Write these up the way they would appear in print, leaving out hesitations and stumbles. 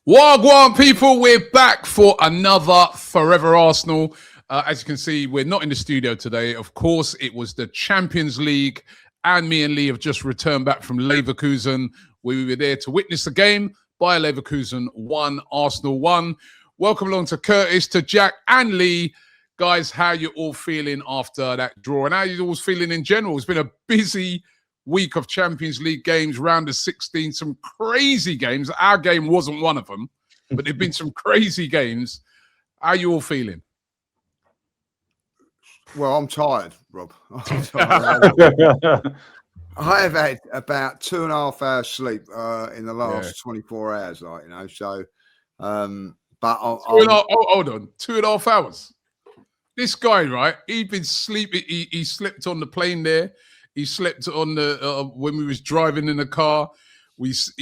Wagwan people, we're back for another Fourever Arsenal. As you can see, we're not in the studio today. Of course, it was the Champions League, and me and Lee have just returned back from Leverkusen. We were there to witness the game. Bayer Leverkusen 1, Arsenal 1. Welcome along to Curtis, to Jack and Lee. Guys, how you all feeling after that draw? And how you all feeling in general? It's been a busy week of Champions League games, round of 16, some crazy games. Our game wasn't one of them, but there've been some crazy games. How are you all feeling? Well, I'm tired, Rob. I'm tired. I have had about 2.5 hours sleep in the last 24 hours, hold on, 2.5 hours. This guy, right? He'd been sleeping. He slept on the plane there. He slept on the when we was driving in the car. He's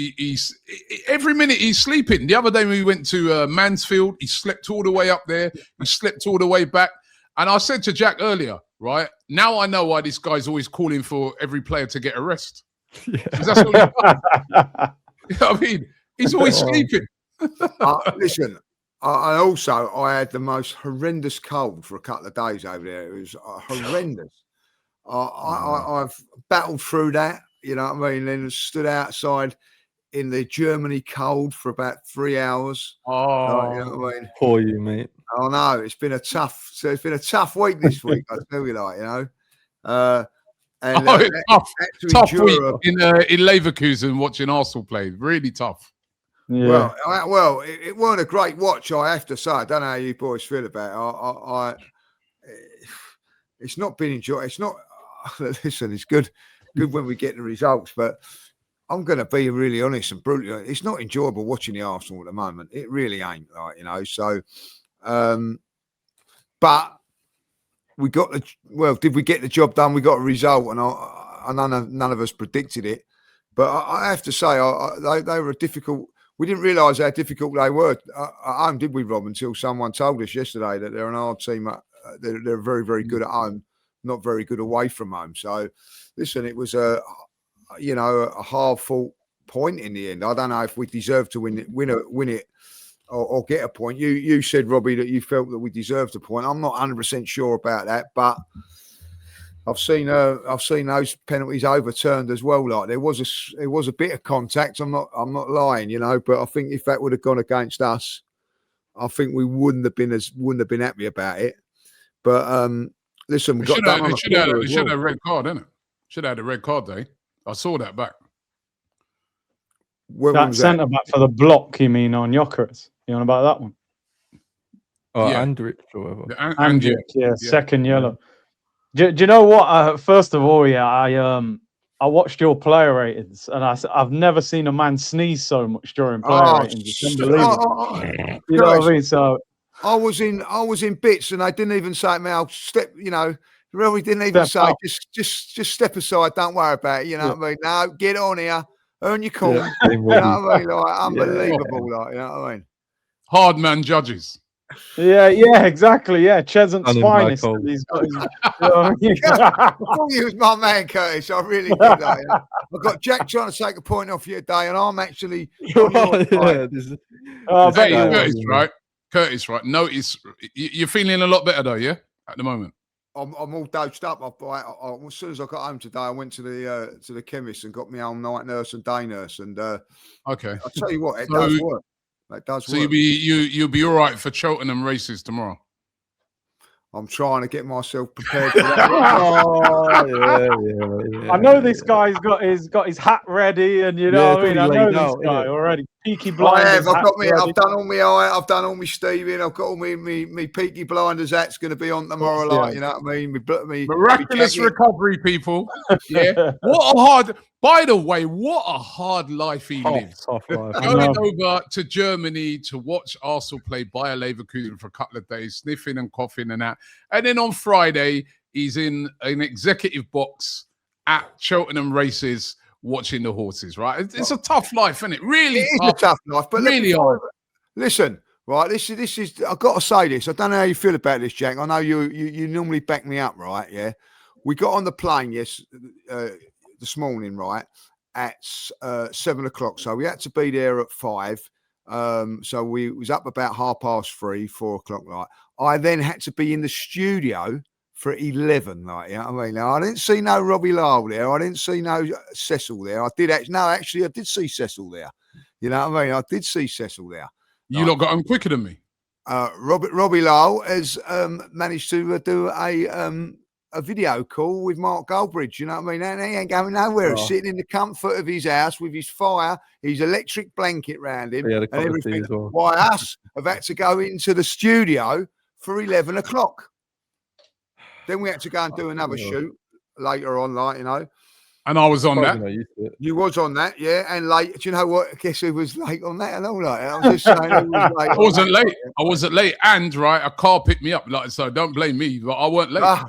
every minute he's sleeping. The other day when we went to Mansfield, he slept all the way up there. He slept all the way back. And I said to Jack earlier, right? Now I know why this guy's always calling for every player to get a rest. Yeah. That's what he does. You know what I mean? He's always sleeping. Listen, I had the most horrendous cold for a couple of days over there. It was horrendous. I've battled through that, you know what I mean? Then stood outside in the Germany cold for about 3 hours. Oh, you know what I mean? Poor you, mate. Oh no, it's been a tough week this week. I tell you, tough week in Leverkusen watching Arsenal play. Really tough. Yeah. Well, it weren't a great watch, I have to say. I don't know how you boys feel about it. It's not been enjoyed. It's not. Listen, it's good when we get the results, but I'm going to be really honest and brutal. It's not enjoyable watching the Arsenal at the moment. It really ain't, So, but we got did we get the job done? We got a result, and none of us predicted it. But I have to say, they were difficult. We didn't realise how difficult they were at home, did we, Rob? Until someone told us yesterday that they're an hard team. They're very, very good at home, not very good away from home. So, listen, it was a hard-fought point in the end. I don't know if we deserved to win it or get a point. You said, Robbie, that you felt that we deserved a point. I'm not 100% sure about that, but I've seen those penalties overturned as well. Like there was a bit of contact. I'm not lying, but I think if that would have gone against us, I think we wouldn't have been happy about it. But listen, we should have a red card, innit? Should have had a red card, though. I saw that back. That centre back for the block, you mean, on Jokeres? You on about that one? Oh, yeah. Andrić or whatever. Andrić, yeah, second yellow. Do you know what? First of all, I watched your player ratings, and I've never seen a man sneeze so much during player ratings. It's unbelievable. You know what I mean? So I was in bits, and I didn't even say, "Man, I'll step." Really didn't even say, just step aside. Don't worry about it. What I mean? No, get on here, earn your coin. Yeah. You know what I mean? Like, unbelievable. You know what I mean? Hard man judges. Yeah, exactly. Yeah, Cheshunt's finest. These guys. I thought you was my man, Curtis. I really did. I've got Jack trying to take a point off you today, and I'm actually. Curtis, right? Curtis, right? Notice you're feeling a lot better though, yeah, at the moment. I'm all dosed up. As soon as I got home today, I went to the chemist and got my own night nurse and day nurse. And okay, I'll tell you what, it does work. It does work. So you'll be all right for Tottenham races tomorrow. I'm trying to get myself prepared for that. I know this guy's got his hat ready, and what I mean. I know this guy already. Peaky Blinders. I've done all my eye. I've done all my Stevie. I've got all my Peaky Blinders hat's going to be on tomorrow. Like, you know what I mean? Miraculous recovery, people. Yeah. By the way, what a hard life he lives. Tough life. Going over to Germany to watch Arsenal play Bayer Leverkusen for a couple of days, sniffing and coughing and that. And then on Friday, he's in an executive box at Cheltenham races watching the horses, right? It's a tough life, isn't it? Really, it is a tough life, but really hard. Listen, right? This is. I've got to say this. I don't know how you feel about this, Jack. I know you normally back me up, right? Yeah. We got on the plane this morning, right, at 7 o'clock. So we had to be there at 5. So we was up about 3:30, 4 o'clock. Like I then had to be in the studio for 11. Like, you know what I mean? Now, I didn't see no Robbie Lyle there. I didn't see no Cecil there. I did actually, I did see Cecil there. You know what I mean? I did see Cecil there. You lot got on quicker than me. Robbie Lyle has managed to do a video call with Mark Goldbridge, you know what I mean? And he ain't going nowhere. He's sitting in the comfort of his house with his fire, his electric blanket round him, and everything. Why us have had to go into the studio for 11 o'clock. Then we had to go and do another shoot later on, like, you know. And I was on that. You was on that, yeah. And late, do you know what? Guess who was late on that and all that? I was just saying who was late. I wasn't late. And right, a car picked me up. Like, so don't blame me, but I weren't late. I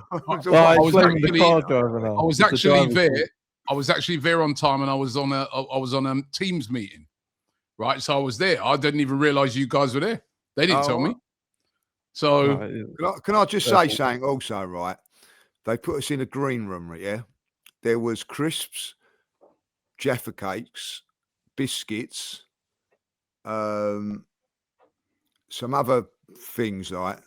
was actually there on time, and I was on a Teams meeting. Right. So I was there. I didn't even realize you guys were there. They didn't tell me. So can I just say something also, right? They put us in a green room, right? Yeah. There was crisps, Jaffa cakes, biscuits, some other things like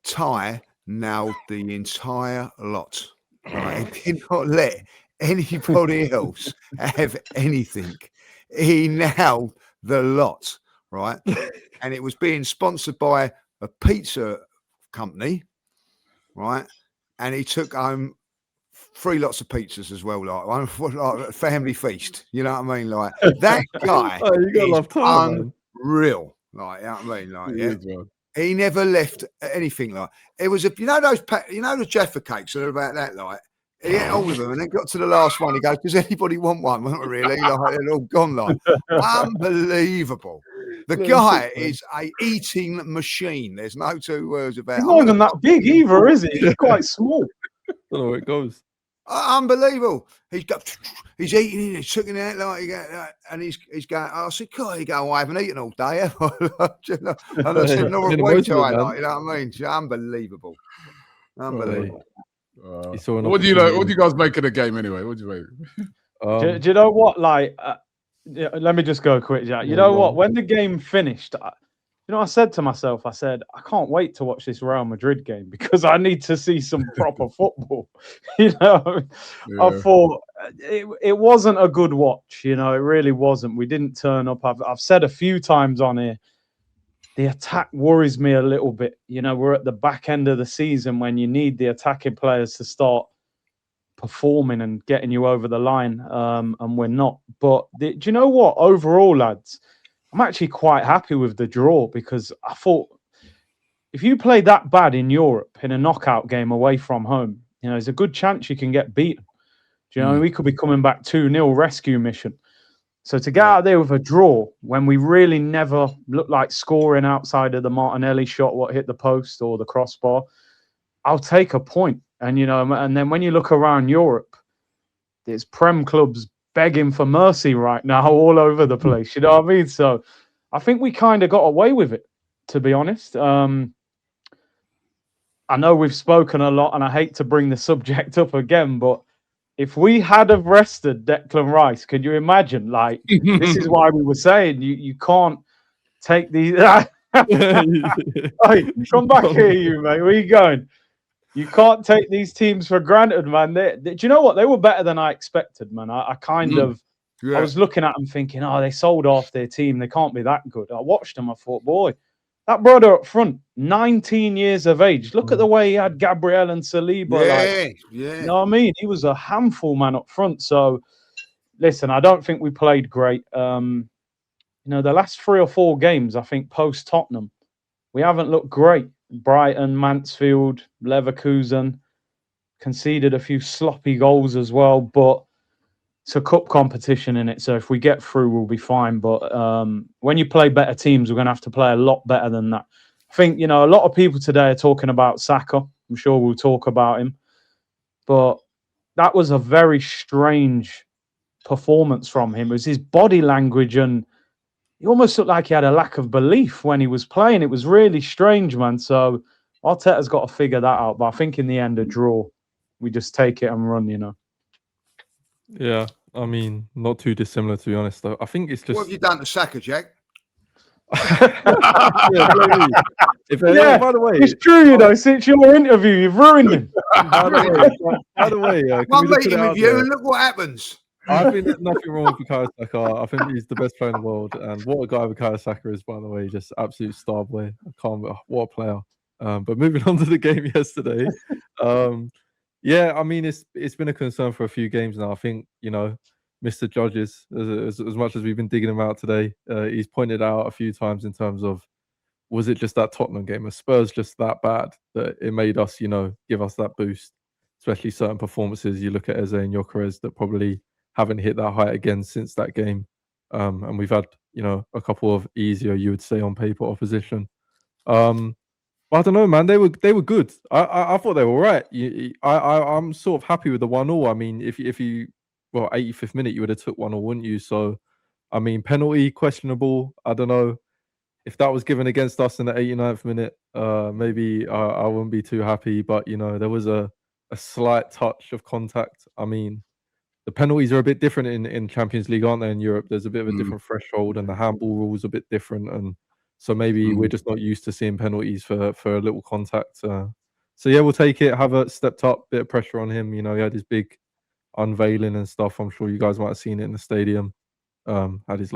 Ty nailed the entire lot. Right? He did not let anybody else have anything. He nailed the lot, right? And it was being sponsored by a pizza company, right? And he took home 3 lots of pizzas as well, like one like a family feast. You know what I mean? Like that guy is unreal. Like, you know what I mean? Like, yeah. He never left anything. Like it was the Jaffa cakes that are about that. Like he ate all of them, and then got to the last one. He goes, "Does anybody want one?" Not really. Like they're all gone. Like unbelievable. The guy is a eating machine. There's no two words about it. He's not even that big either, is he? He's quite small. I don't know where it goes. Unbelievable. He's eating, he's chucking it out and he's going, I said, God, you go, I haven't eaten all day, have I? And I said, no, wait till I like, you know what I mean? It's unbelievable. Unbelievable. What do you guys make of the game anyway? What do you make? Do you know what? Like, let me just go quick, Jack. You know what? When the game finished, I said to myself, I said, I can't wait to watch this Real Madrid game because I need to see some proper football. I thought it wasn't a good watch. It really wasn't. We didn't turn up. I've said a few times on here, the attack worries me a little bit. We're at the back end of the season when you need the attacking players to start performing and getting you over the line, and we're not. But do you know what? Overall, lads, I'm actually quite happy with the draw because I thought if you play that bad in Europe in a knockout game away from home, there's a good chance you can get beaten. Do you know, we could be coming back 2-0 rescue mission. So to get out there with a draw when we really never looked like scoring outside of the Martinelli shot, what hit the post or the crossbar, I'll take a point. And, and then when you look around Europe, there's Prem clubs begging for mercy right now all over the place. You know what I mean? So I think we kind of got away with it, to be honest. I know we've spoken a lot and I hate to bring the subject up again, but if we had have rested Declan Rice, could you imagine? Like, this is why we were saying you can't take these. Hey, come back here, you mate. Where are you going? You can't take these teams for granted, man. Do you know what? They were better than I expected, man. I was looking at them thinking, they sold off their team. They can't be that good. I watched them. I thought, boy, that brother up front, 19 years of age. Look at the way he had Gabriel and Saliba. You know what I mean? He was a handful, man, up front. So, listen, I don't think we played great. The last 3 or 4 games, I think, post-Tottenham, we haven't looked great. Brighton, Mansfield, Leverkusen conceded a few sloppy goals as well, but it's a cup competition in it. So if we get through, we'll be fine. But when you play better teams, we're going to have to play a lot better than that. I think, a lot of people today are talking about Saka. I'm sure we'll talk about him. But that was a very strange performance from him. It was his body language and he almost looked like he had a lack of belief when he was playing. It was really strange, man. So Arteta's got to figure that out. But I think in the end, a draw, we just take it and run, Yeah, I mean, not too dissimilar, to be honest, though. I think it's just... What have you done to Saka, Jack? By the way, it's true, you know. Since your interview, you've ruined him. By the way, one meeting with you and look what happens. I think there's nothing wrong with Bukayo Saka. I think he's the best player in the world, and what a guy Bukayo Saka is, by the way, just absolute star boy. What a player. But moving on to the game yesterday, yeah, I mean it's been a concern for a few games now. I think Mr. Judges, as much as we've been digging him out today, he's pointed out a few times in terms of, was it just that Tottenham game? Are Spurs just that bad that it made us, give us that boost? Especially certain performances. You look at Eze and Gyökeres that probably haven't hit that height again since that game. And we've had, a couple of easier, you would say, on paper opposition. But I don't know, man. They were good. I thought they were all right. I'm sort of happy with the 1-1. I mean, if you 85th minute, you would have took 1-1, wouldn't you? So, I mean, penalty questionable. I don't know if that was given against us in the 89th minute. Maybe I wouldn't be too happy. But there was a slight touch of contact. I mean, the penalties are a bit different in Champions League, aren't they? In Europe, there's a bit of a different threshold, and the handball rules are a bit different, and so maybe we're just not used to seeing penalties for a little contact. So yeah, we'll take it. Havertz stepped up, bit of pressure on him. He had his big unveiling and stuff. I'm sure you guys might have seen it in the stadium. Had his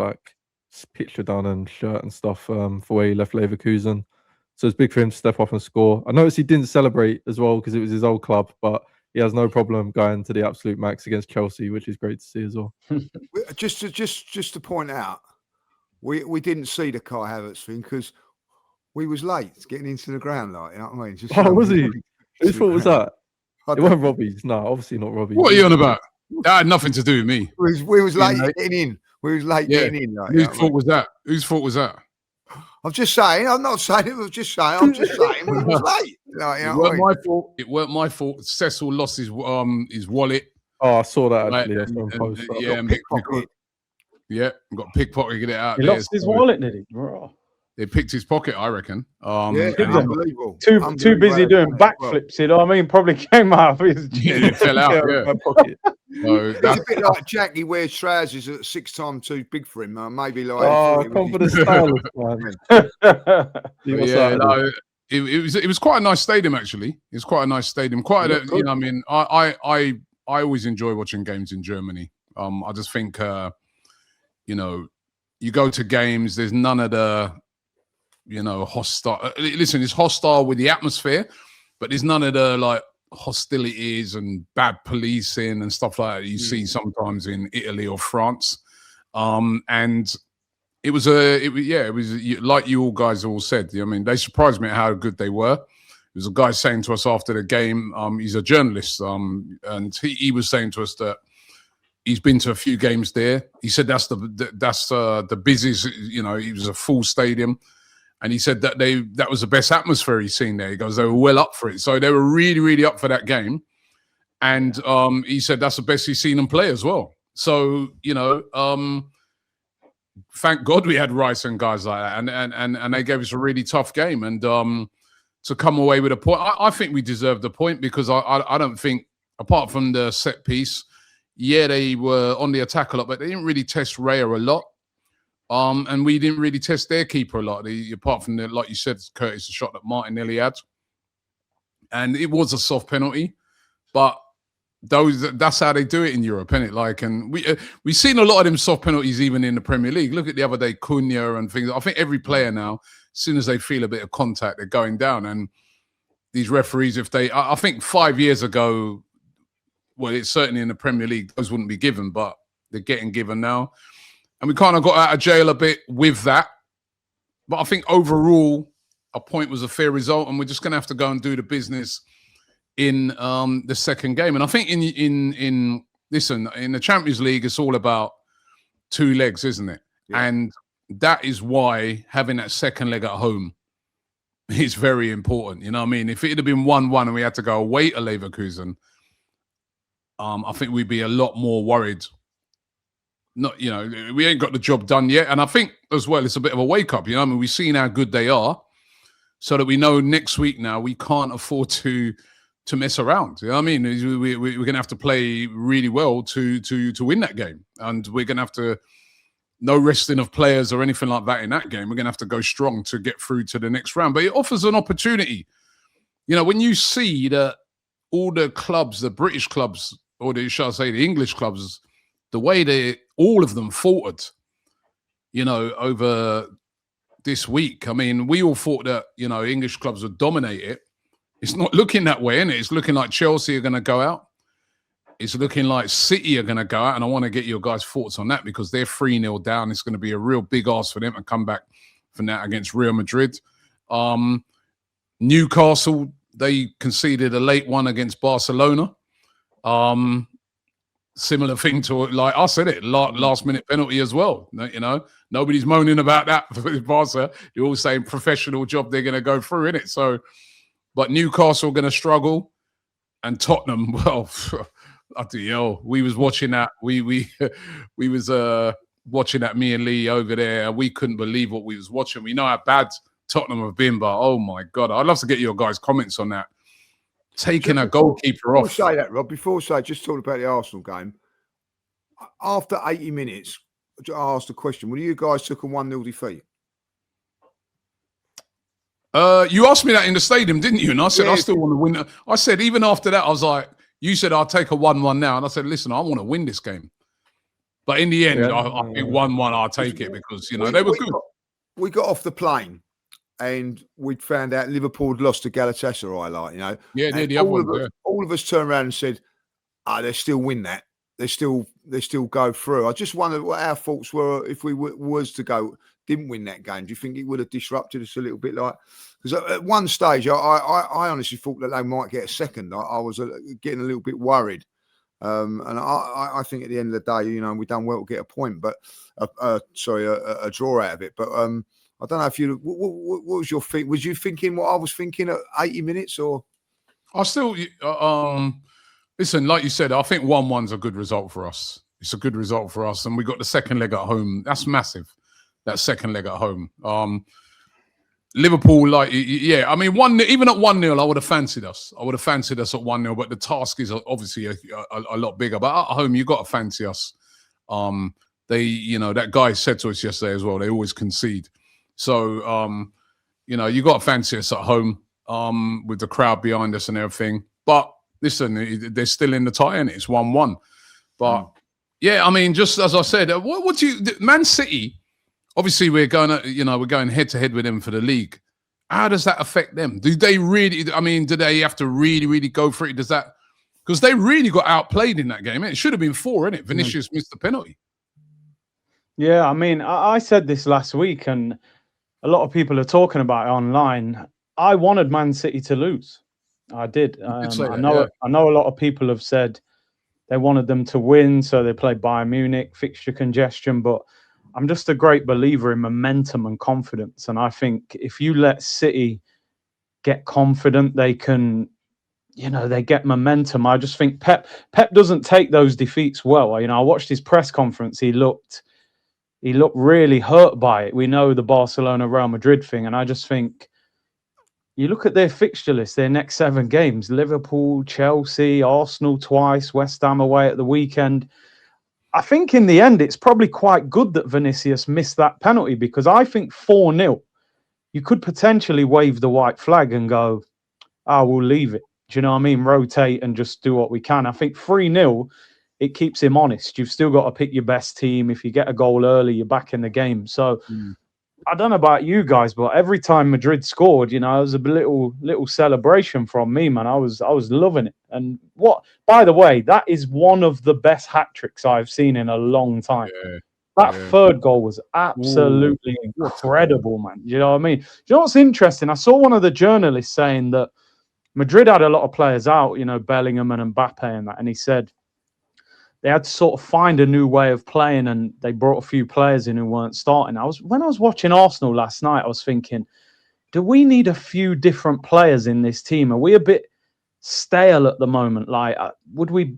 picture done and shirt and stuff for where he left Leverkusen. So it's big for him to step up and score. I noticed he didn't celebrate as well because it was his old club, but he has no problem going to the absolute max against Chelsea, which is great to see as well. Just to point out, we didn't see the Kai Havertz thing because we was late getting into the ground. You know what I mean? Was he? Whose fault was that? It wasn't Robbie's. No, obviously not Robbie's. What are you on about? That had nothing to do with me. We was late getting in. We was late getting in. Whose fault was that? Whose fault was that? I'm just saying. I'm not saying it was just saying. I'm just saying we was late. It weren't my fault. It weren't my fault. Cecil lost his wallet. Oh, I saw that actually. Got pickpocketed it out. He lost his wallet, did he? Bro. They picked his pocket, I reckon. Unbelievable. Too busy doing backflips, you know what I mean? Probably came out of his it fell out, pocket. So it's a bit like Jack. He wears trousers at 6 times too big for him. Maybe like. Confident stylist, man. It was quite a nice stadium actually. It was quite a nice stadium. I always enjoy watching games in Germany. I just think you go to games. There's none of the hostile. Listen, it's hostile with the atmosphere, but there's none of the hostilities and bad policing and stuff like that you see sometimes in Italy or France. And it was like you all guys all said. I mean, they surprised me at how good they were. There was a guy saying to us after the game. He's a journalist, and he was saying to us that he's been to a few games there. He said that's the busiest. It was a full stadium. And he said that was the best atmosphere he's seen there. He goes, they were well up for it. So they were really, really up for that game. And he said that's the best he's seen them play as well. So, thank God we had Rice and guys like that. And they gave us a really tough game. And to come away with a point, I think we deserved the point because I don't think, apart from the set piece, they were on the attack a lot, but they didn't really test Raya a lot. And we didn't really test their keeper a lot, apart from like you said, Curtis, the shot that Martinelli had. And it was a soft penalty, but that's how they do it in Europe, isn't it? And we've seen a lot of them soft penalties even in the Premier League. Look at the other day, Cunha and things. I think every player now, as soon as they feel a bit of contact, they're going down. And these referees, I think 5 years ago, well, it's certainly in the Premier League, those wouldn't be given, but they're getting given now. And we kind of got out of jail a bit with that. But I think overall, a point was a fair result. And we're just going to have to go and do the business in the second game. And I think in the Champions League, it's all about 2 legs, isn't it? Yeah. And that is why having that second leg at home is very important. You know what I mean? If it had been 1-1 and we had to go away to Leverkusen, I think we'd be a lot more worried. We ain't got the job done yet. And I think as well, it's a bit of a wake up. I mean, we've seen how good they are so that we know next week now we can't afford to mess around. You know what I mean? We're going to have to play really well to win that game. And we're going to have to no resting of players or anything like that in that game. We're going to have to go strong to get through to the next round. But it offers an opportunity. You know, when you see that all the clubs, the British clubs, or shall I say the English clubs, the way all of them faltered, you know, over this week. I mean, we all thought that, you know, English clubs would dominate it. It's not looking that way, isn't it? It's looking like Chelsea are going to go out. It's looking like City are going to go out, and I want to get your guys' thoughts on that because they're 3-0 down. It's going to be a real big ask for them to come back from that against Real Madrid. Newcastle, they conceded a late one against Barcelona. Similar thing to, like I said, last-minute penalty as well. You know, nobody's moaning about that for Barca. They're all saying professional job they're going to go through, innit? So, but Newcastle going to struggle, and Tottenham, well... we was watching that. We was watching that, me and Lee over there. We couldn't believe what we was watching. We know how bad Tottenham have been, but oh my God, I'd love to get your guys' comments on that. Taking a goalkeeper off. Say that, Rob. Before I say, just talking about the Arsenal game. After 80 minutes, I asked a question. Well, you guys took a 1-0 defeat. You asked me that in the stadium, didn't you? And I said, I still want to win. I said, even after that, I was like, you said, I'll take a 1-1 now. And I said, listen, I want to win this game. But in the end, I think 1-1, I'll take it because, you know, they were good. We got off the plane and we'd found out Liverpool had lost to Galatasaray, like, you know. Yeah, they're the other one. All of us turned around and said, they still win that. They still go through. I just wondered what our thoughts were if we didn't win that game. Do you think it would have disrupted us a little bit? Like, because at one stage, I honestly thought that they might get a second. I was getting a little bit worried. And I think at the end of the day, you know, we done well to get a point, but a draw out of it. But I don't know if you, what was your think? Was you thinking what I was thinking at 80 minutes or? I still, listen, like you said, I think 1-1's a good result for us. It's a good result for us. And we got the second leg at home. That's massive. That second leg at home. Liverpool, like, yeah, I mean, even at 1-0, I would have fancied us. I would have fancied us at 1-0, but the task is obviously a lot bigger. But at home, you got to fancy us. They, you know, that guy said to us yesterday as well, they always concede. So, you know, you got to fancy us at home with the crowd behind us and everything. But listen, they're still in the tie, and it's 1-1. But yeah, I mean, just as I said, what do you, Man City? Obviously, we're going head to head with them for the league. How does that affect them? Do they really? I mean, do they have to really go for it? Does that, because they really got outplayed in that game? It should have been 4, innit? Vinicius missed the penalty. Yeah, I mean, I said this last week, and a lot of people are talking about it online. I wanted Man City to lose. I did. I know a lot of people have said they wanted them to win, so they played Bayern Munich, fixture congestion, but I'm just a great believer in momentum and confidence. And I think if you let City get confident, they can, you know, they get momentum. I just think Pep doesn't take those defeats well. You know, I watched his press conference. He looked really hurt by it. We know the Barcelona Real Madrid thing. And I just think you look at their fixture list, their next 7 games, Liverpool, Chelsea, Arsenal twice, West Ham away at the weekend. I think in the end, it's probably quite good that Vinicius missed that penalty, because I think 4-0, you could potentially wave the white flag and go, we'll leave it. Do you know what I mean? Rotate and just do what we can. I think 3-0, it keeps him honest. You've still got to pick your best team. If you get a goal early, you're back in the game. So I don't know about you guys, but every time Madrid scored, you know, it was a little celebration from me, man. I was loving it. And by the way, that is one of the best hat tricks I've seen in a long time. Yeah, that third goal was absolutely incredible, man. You know what I mean? Do you know what's interesting? I saw one of the journalists saying that Madrid had a lot of players out, you know, Bellingham and Mbappe and that, and he said they had to sort of find a new way of playing, and they brought a few players in who weren't starting. When I was watching Arsenal last night, I was thinking, do we need a few different players in this team? Are we a bit stale at the moment? Like, would we?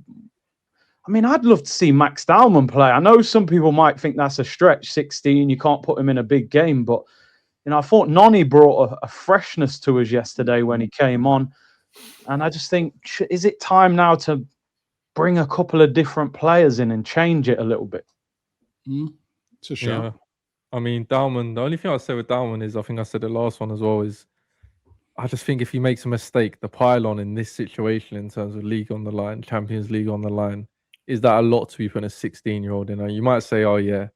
I mean, I'd love to see Max Dalman play. I know some people might think that's a stretch, 16. You can't put him in a big game, but you know, I thought Noni brought a freshness to us yesterday when he came on, and I just think, is it time now to bring a couple of different players in and change it a little bit? It's a shout. Yeah. I mean, Dalman, the only thing I'd say with Dalman is, I think I said the last one as well, is I just think if he makes a mistake, the pylon in this situation in terms of league on the line, Champions League on the line, is that a lot to be putting a 16-year-old in? You might say, oh yeah,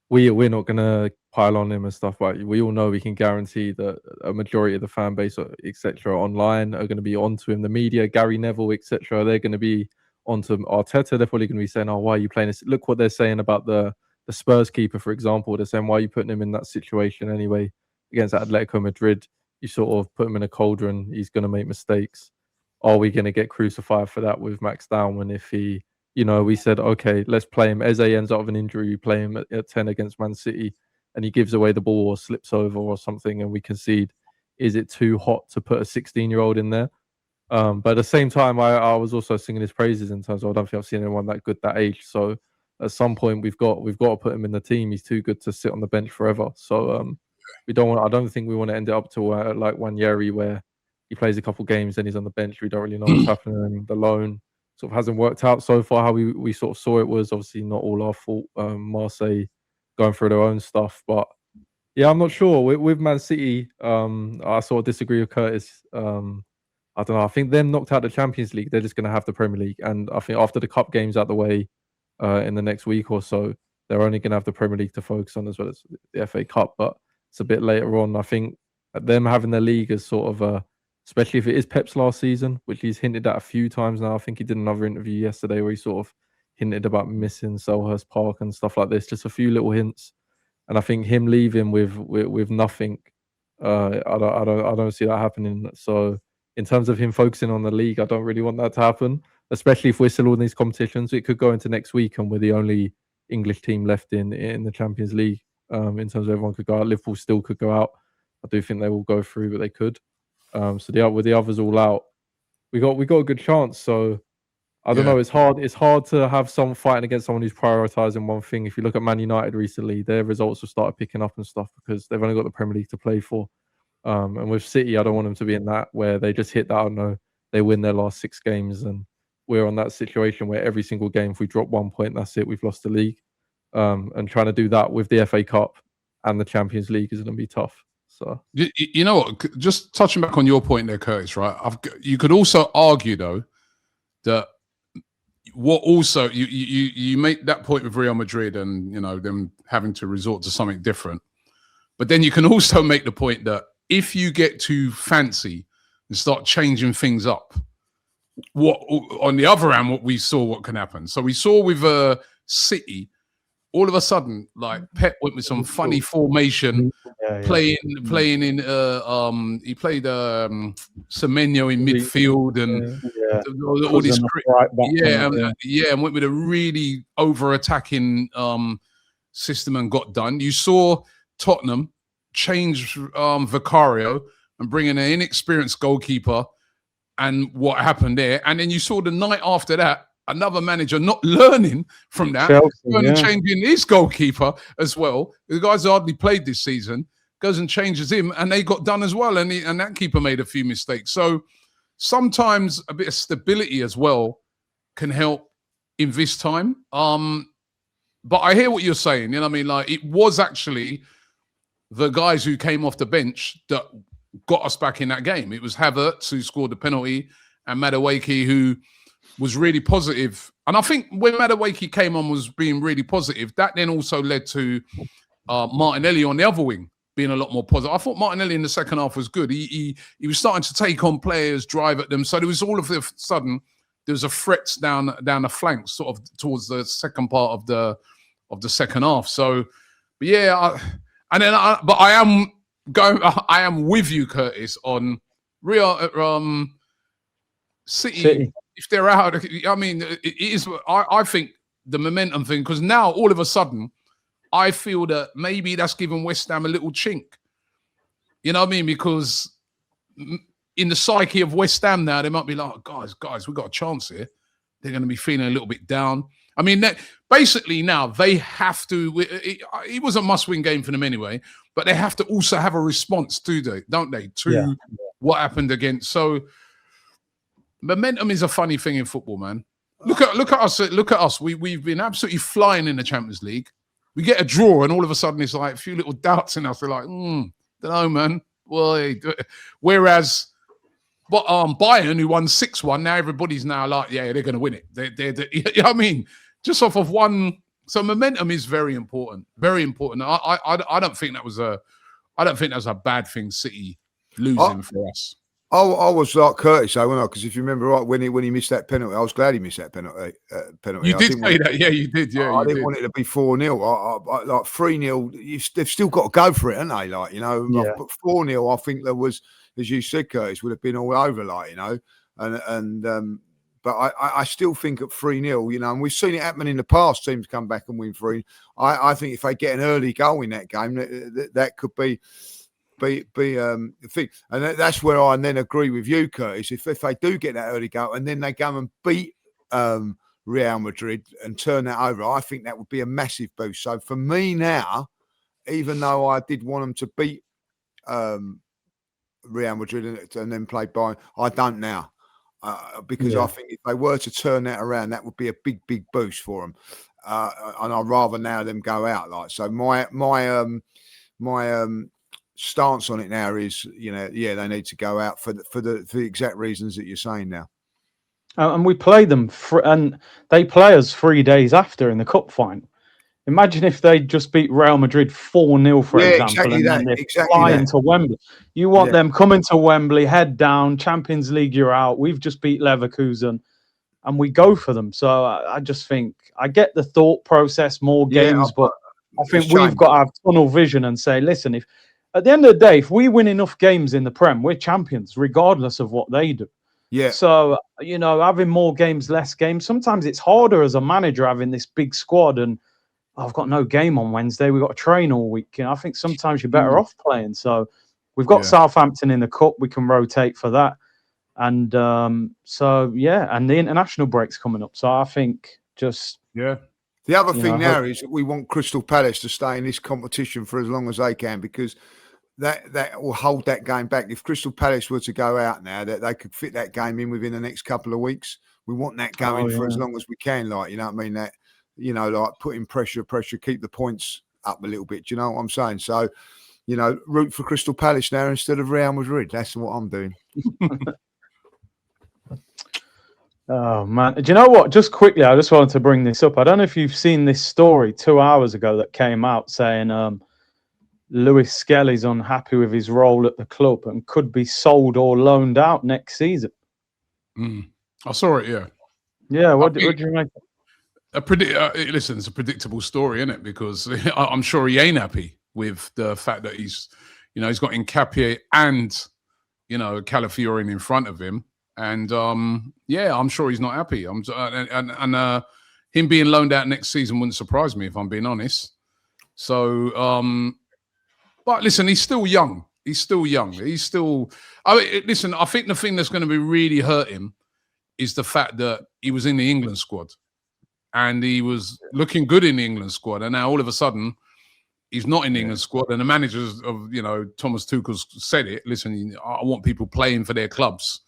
we're not going to pile on him and stuff, but we all know we can guarantee that a majority of the fan base, etc., online are going to be onto him. The media, Gary Neville, etc., they're going to be onto Arteta. They're probably going to be saying, oh, why are you playing this? Look what they're saying about the Spurs keeper, for example. They're saying, why are you putting him in that situation anyway against Atletico Madrid? You sort of put him in a cauldron. He's going to make mistakes. Are we going to get crucified for that with Max Downman if he... we said, okay, let's play him. Eze ends up with an injury. We play him at 10 against Man City and he gives away the ball or slips over or something and we concede. Is it too hot to put a 16-year-old in there? But at the same time, I was also singing his praises in terms of I don't think I've seen anyone that good that age. So at some point, we've got to put him in the team. He's too good to sit on the bench forever. So I don't think we want to end it up to like Wanyeri where he plays a couple games and he's on the bench. We don't really know what's happening. The loan sort of hasn't worked out so far how we sort of saw it was. Obviously not all our fault. Marseille going through their own stuff. But yeah, I'm not sure. With Man City, I sort of disagree with Curtis. I don't know. I think them knocked out the Champions League, they're just going to have the Premier League. And I think after the Cup games out the way in the next week or so, they're only going to have the Premier League to focus on as well as the FA Cup. But it's a bit later on. I think them having the league is sort of a... Especially if it is Pep's last season, which he's hinted at a few times now. I think he did another interview yesterday where he sort of hinted about missing Selhurst Park and stuff like this. Just a few little hints, and I think him leaving with nothing, I don't see that happening. So in terms of him focusing on the league, I don't really want that to happen. Especially if we're still in these competitions, it could go into next week and we're the only English team left in the Champions League. In terms of everyone could go out, Liverpool still could go out. I do think they will go through, but they could. So with the others all out, we got a good chance. So I don't know. It's hard to have someone fighting against someone who's prioritizing one thing. If you look at Man United recently, their results have started picking up and stuff because they've only got the Premier League to play for. And with City, I don't want them to be in that where they just hit that. I don't know. They win their last 6 games, and we're on that situation where every single game, if we drop 1 point, that's it. We've lost the league. And trying to do that with the FA Cup and the Champions League is going to be tough. So you know what? Just touching back on your point there, Curtis. Right? You could also argue though that what also you make that point with Real Madrid and them having to resort to something different, but then you can also make the point that if you get too fancy and start changing things up, what on the other hand, what can happen. So we saw with City. All of a sudden, like Pep went with some funny formation, playing in. He played Semenyo in midfield and all this. And went with a really over-attacking system and got done. You saw Tottenham change Vicario and bring in an inexperienced goalkeeper, and what happened there. And then you saw the night after that. Another manager not learning from that, changing his goalkeeper as well. The guy's hardly played this season, goes and changes him, and they got done as well. And that keeper made a few mistakes. So sometimes a bit of stability as well can help in this time. But I hear what you're saying. You know what I mean? Like it was actually the guys who came off the bench that got us back in that game. It was Havertz who scored the penalty and Madueke who was really positive. And I think when Madueke came on was being really positive, that then also led to Martinelli on the other wing being a lot more positive. I thought Martinelli in the second half was good. He was starting to take on players, drive at them. So there was all of a sudden, there was a threats down the flanks sort of towards the second part of the second half. So, but yeah, I am with you, Curtis, on Real City. If they're out, I mean, it is. I think the momentum thing, because now all of a sudden, I feel that maybe that's giving West Ham a little chink. You know what I mean? Because in the psyche of West Ham now, they might be like, guys, we've got a chance here. They're going to be feeling a little bit down. I mean, basically now they have to. It was a must-win game for them anyway, but they have to also have a response don't they? To what happened against. So. Momentum is a funny thing in football, man. Look at us. We've been absolutely flying in the Champions League. We get a draw, and all of a sudden it's like a few little doubts in us. We're like, don't know, man. Well, whereas, but Bayern, who won 6-1, now everybody's now like, yeah, they're going to win it. They're you know what I mean? Just off of one. So momentum is very important. Very important. I don't think that was a bad thing, City losing for us. I was like Curtis, though, wasn't I? Because if you remember right, when he missed that penalty, I was glad he missed that penalty. You did say that, yeah, you did, yeah. I didn't want it to be 4-0. I like 3-0. They've still got to go for it, haven't they? Like, you know, but 4-0. I think there was, as you said, Curtis, would have been all over, like, you know, but I still think at 3-0, you know, and we've seen it happen in the past. Teams come back and win 3. I think if they get an early goal in that game, that could be the thing, and that's where I then agree with you, Curtis. If they do get that early goal and then they go and beat Real Madrid and turn that over, I think that would be a massive boost. So for me now, even though I did want them to beat Real Madrid and then play Bayern, I don't now. Because I think if they were to turn that around, that would be a big boost for them. And I'd rather now them go out. Like, so my stance on it now is, you know, they need to go out for the exact reasons that you're saying now. And we play them, and they play us 3 days after in the cup final. Imagine if they just beat Real Madrid 4-0, for example, and then they're flying to Wembley. You want them coming to Wembley, head down, Champions League, you're out. We've just beat Leverkusen, and we go for them. So I just think, I get the thought process, more games, but I think we've got to have tunnel vision and say, listen, if at the end of the day, if we win enough games in the Prem, we're champions, regardless of what they do. Yeah. So, you know, having more games, less games, sometimes it's harder as a manager having this big squad and I've got no game on Wednesday. We've got to train all week. And I think sometimes you're better off playing. So we've got Southampton in the cup. We can rotate for that. And and the international break's coming up. So I think just... Yeah. The other thing now is that we want Crystal Palace to stay in this competition for as long as they can, because that will hold that game back. If Crystal Palace were to go out now, that they could fit that game in within the next couple of weeks. We want that going for as long as we can. Like, you know what I mean? That, you know, like putting pressure, keep the points up a little bit. Do you know what I'm saying? So, you know, root for Crystal Palace now instead of Real Madrid. That's what I'm doing. Oh, man. Do you know what? Just quickly, I just wanted to bring this up. I don't know if you've seen this story 2 hours ago that came out saying Lewis Skelly's unhappy with his role at the club and could be sold or loaned out next season. I saw it, yeah. Yeah, what do you make? Listen, it's a predictable story, isn't it? Because I'm sure he ain't happy with the fact that he's got Hincapie and, you know, Calafiori in front of him. And I'm sure he's not happy. Him being loaned out next season wouldn't surprise me, if I'm being honest. So, but listen, he's still young. I mean, listen, I think the thing that's going to be really hurt him is the fact that he was in the England squad and he was looking good in the England squad. And now all of a sudden he's not in the England squad. And the managers of, you know, Thomas Tuchel's said it. Listen, I want people playing for their clubs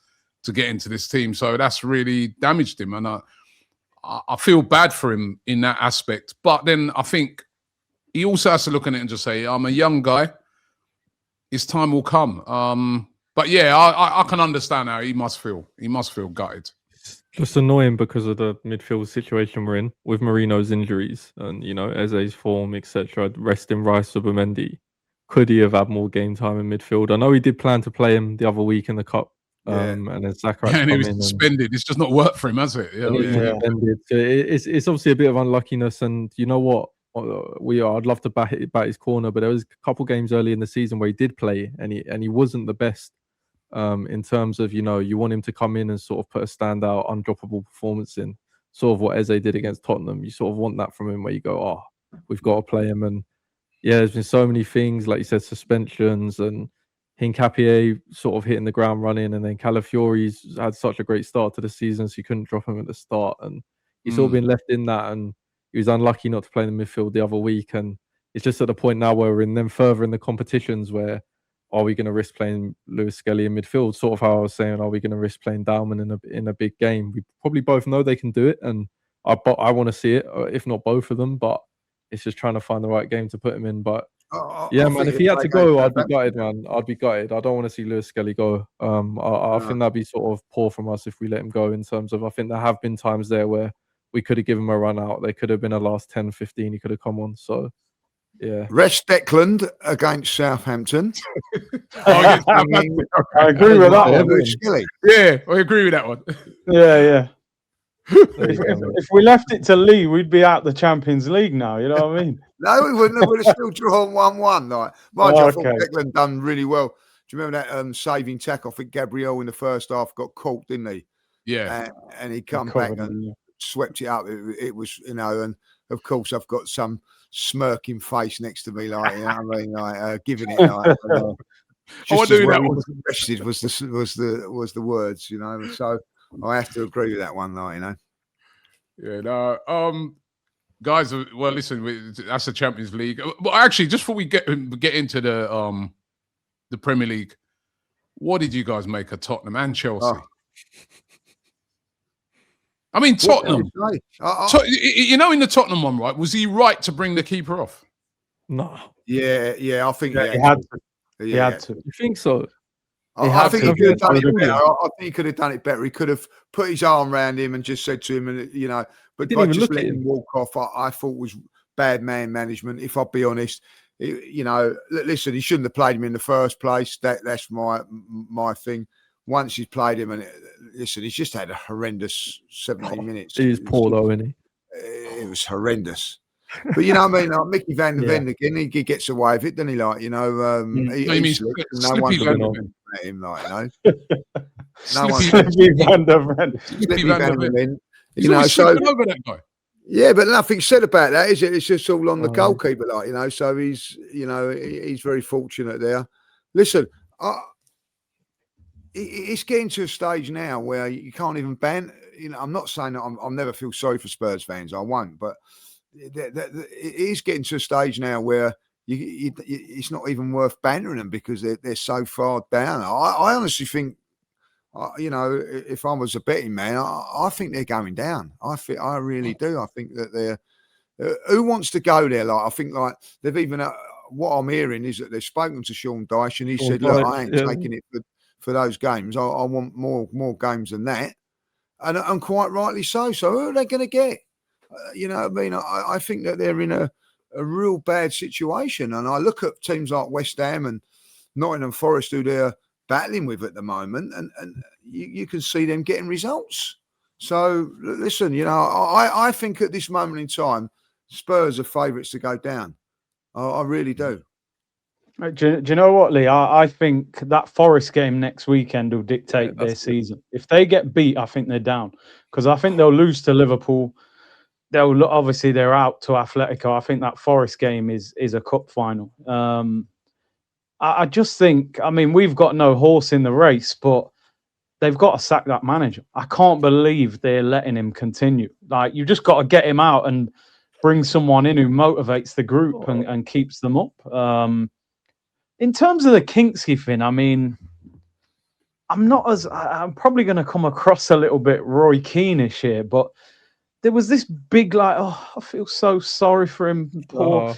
to get into this team. So that's really damaged him. And I feel bad for him in that aspect. But then I think he also has to look at it and just say, I'm a young guy. His time will come. But yeah, I can understand how he must feel. He must feel gutted. Just annoying because of the midfield situation we're in with Marino's injuries and, you know, Eze's form, etc. Resting Rice, Subamendi. Could he have had more game time in midfield? I know he did plan to play him the other week in the cup. And then Saka and he was suspended. It's just not worked for him, has it? So it's obviously a bit of unluckiness. And you know what? I'd love to bat his corner, but there was a couple games early in the season where he did play and he wasn't the best. In terms of, you know, you want him to come in and sort of put a standout, undroppable performance in, sort of what Eze did against Tottenham. You sort of want that from him where you go, we've got to play him. And yeah, there's been so many things, like you said, suspensions and Hincapie sort of hitting the ground running, and then Calafiori's had such a great start to the season, so you couldn't drop him at the start. And he's sort of been left in that, and he was unlucky not to play in the midfield the other week. And it's just at the point now where we're in them further in the competitions where, are we going to risk playing Lewis Skelly in midfield? Sort of how I was saying, are we going to risk playing Dauman in a big game? We probably both know they can do it, and I want to see it, if not both of them. But It's just trying to find the right game to put him in. But yeah, man, if he had to go, I'd be gutted, man. I'd be gutted. I don't want to see Lewis Skelly go. I think that'd be sort of poor from us if we let him go, in terms of, I think there have been times there where we could have given him a run out. They could have been a last 10, 15. He could have come on. So, yeah. Rest Declan against Southampton. I agree with that one. Yeah, I agree with that one. Yeah. If we left it to Lee, we'd be out the Champions League now. You know what I mean? No, we wouldn't. We would have still drawn 1-1. Like, mind you, I thought Declan done really well. Do you remember that saving tackle? I think Gabriel in the first half got caught, didn't he? Yeah. And he come back and swept it up. It was, and of course, I've got some smirking face next to me, like, I mean, like giving it. Like, just as well was arrested was the words, So I have to agree with that one, like, Yeah, no, guys. Well, listen, that's the Champions League. But actually, just before we get into the Premier League, what did you guys make of Tottenham and Chelsea? I mean, Tottenham. In the Tottenham one, right? Was he right to bring the keeper off? No. Yeah. I think he had to. He had to. You think so? I think he could have done it better. I think he could have done it better. He could have put his arm around him and just said to him, but by just letting him walk off, I thought was bad man management. If I'll be honest, listen, he shouldn't have played him in the first place. That's my thing. Once he's played him, and listen, he's just had a horrendous 17 minutes. He's poor though, isn't he? It was horrendous. But you know what I mean? Like Mickey Van der Ven again, he gets away with it, doesn't he? Like, no one's going to at him, like, no one's Slippy Van der Ven. Slippy Van der Ven. So over that guy. Yeah, but nothing said about that, is it? It's just all on the goalkeeper, like, so he's very fortunate there. Listen, it's getting to a stage now where you can't even ban. I'm not saying that I'll never feel sorry for Spurs fans. I won't, but it is getting to a stage now where it's not even worth bantering them because they're so far down. I honestly think, if I was a betting man, I think they're going down. I really do. I think that they're. Who wants to go there? Like, I think like they've even. What I'm hearing is that they've spoken to Sean Dyche and he said, "Look, I ain't taking it for those games. I want more games than that," and quite rightly so. So who are they going to get? I think that they're in a real bad situation. And I look at teams like West Ham and Nottingham Forest who they're battling with at the moment, and you can see them getting results. So listen, I think at this moment in time, Spurs are favourites to go down. I really do. Do you know what, Lee? I think that Forest game next weekend will dictate their season. If they get beat, I think they're down because I think they'll lose to Liverpool. Obviously they're out to Atletico. I think that Forest game is a cup final. I just think, we've got no horse in the race, but they've got to sack that manager. I can't believe they're letting him continue. Like, you just got to get him out and bring someone in who motivates the group and keeps them up. In terms of the Hincapie thing, I'm probably going to come across a little bit Roy Keane-ish here, but there was this big, I feel so sorry for him. Poor.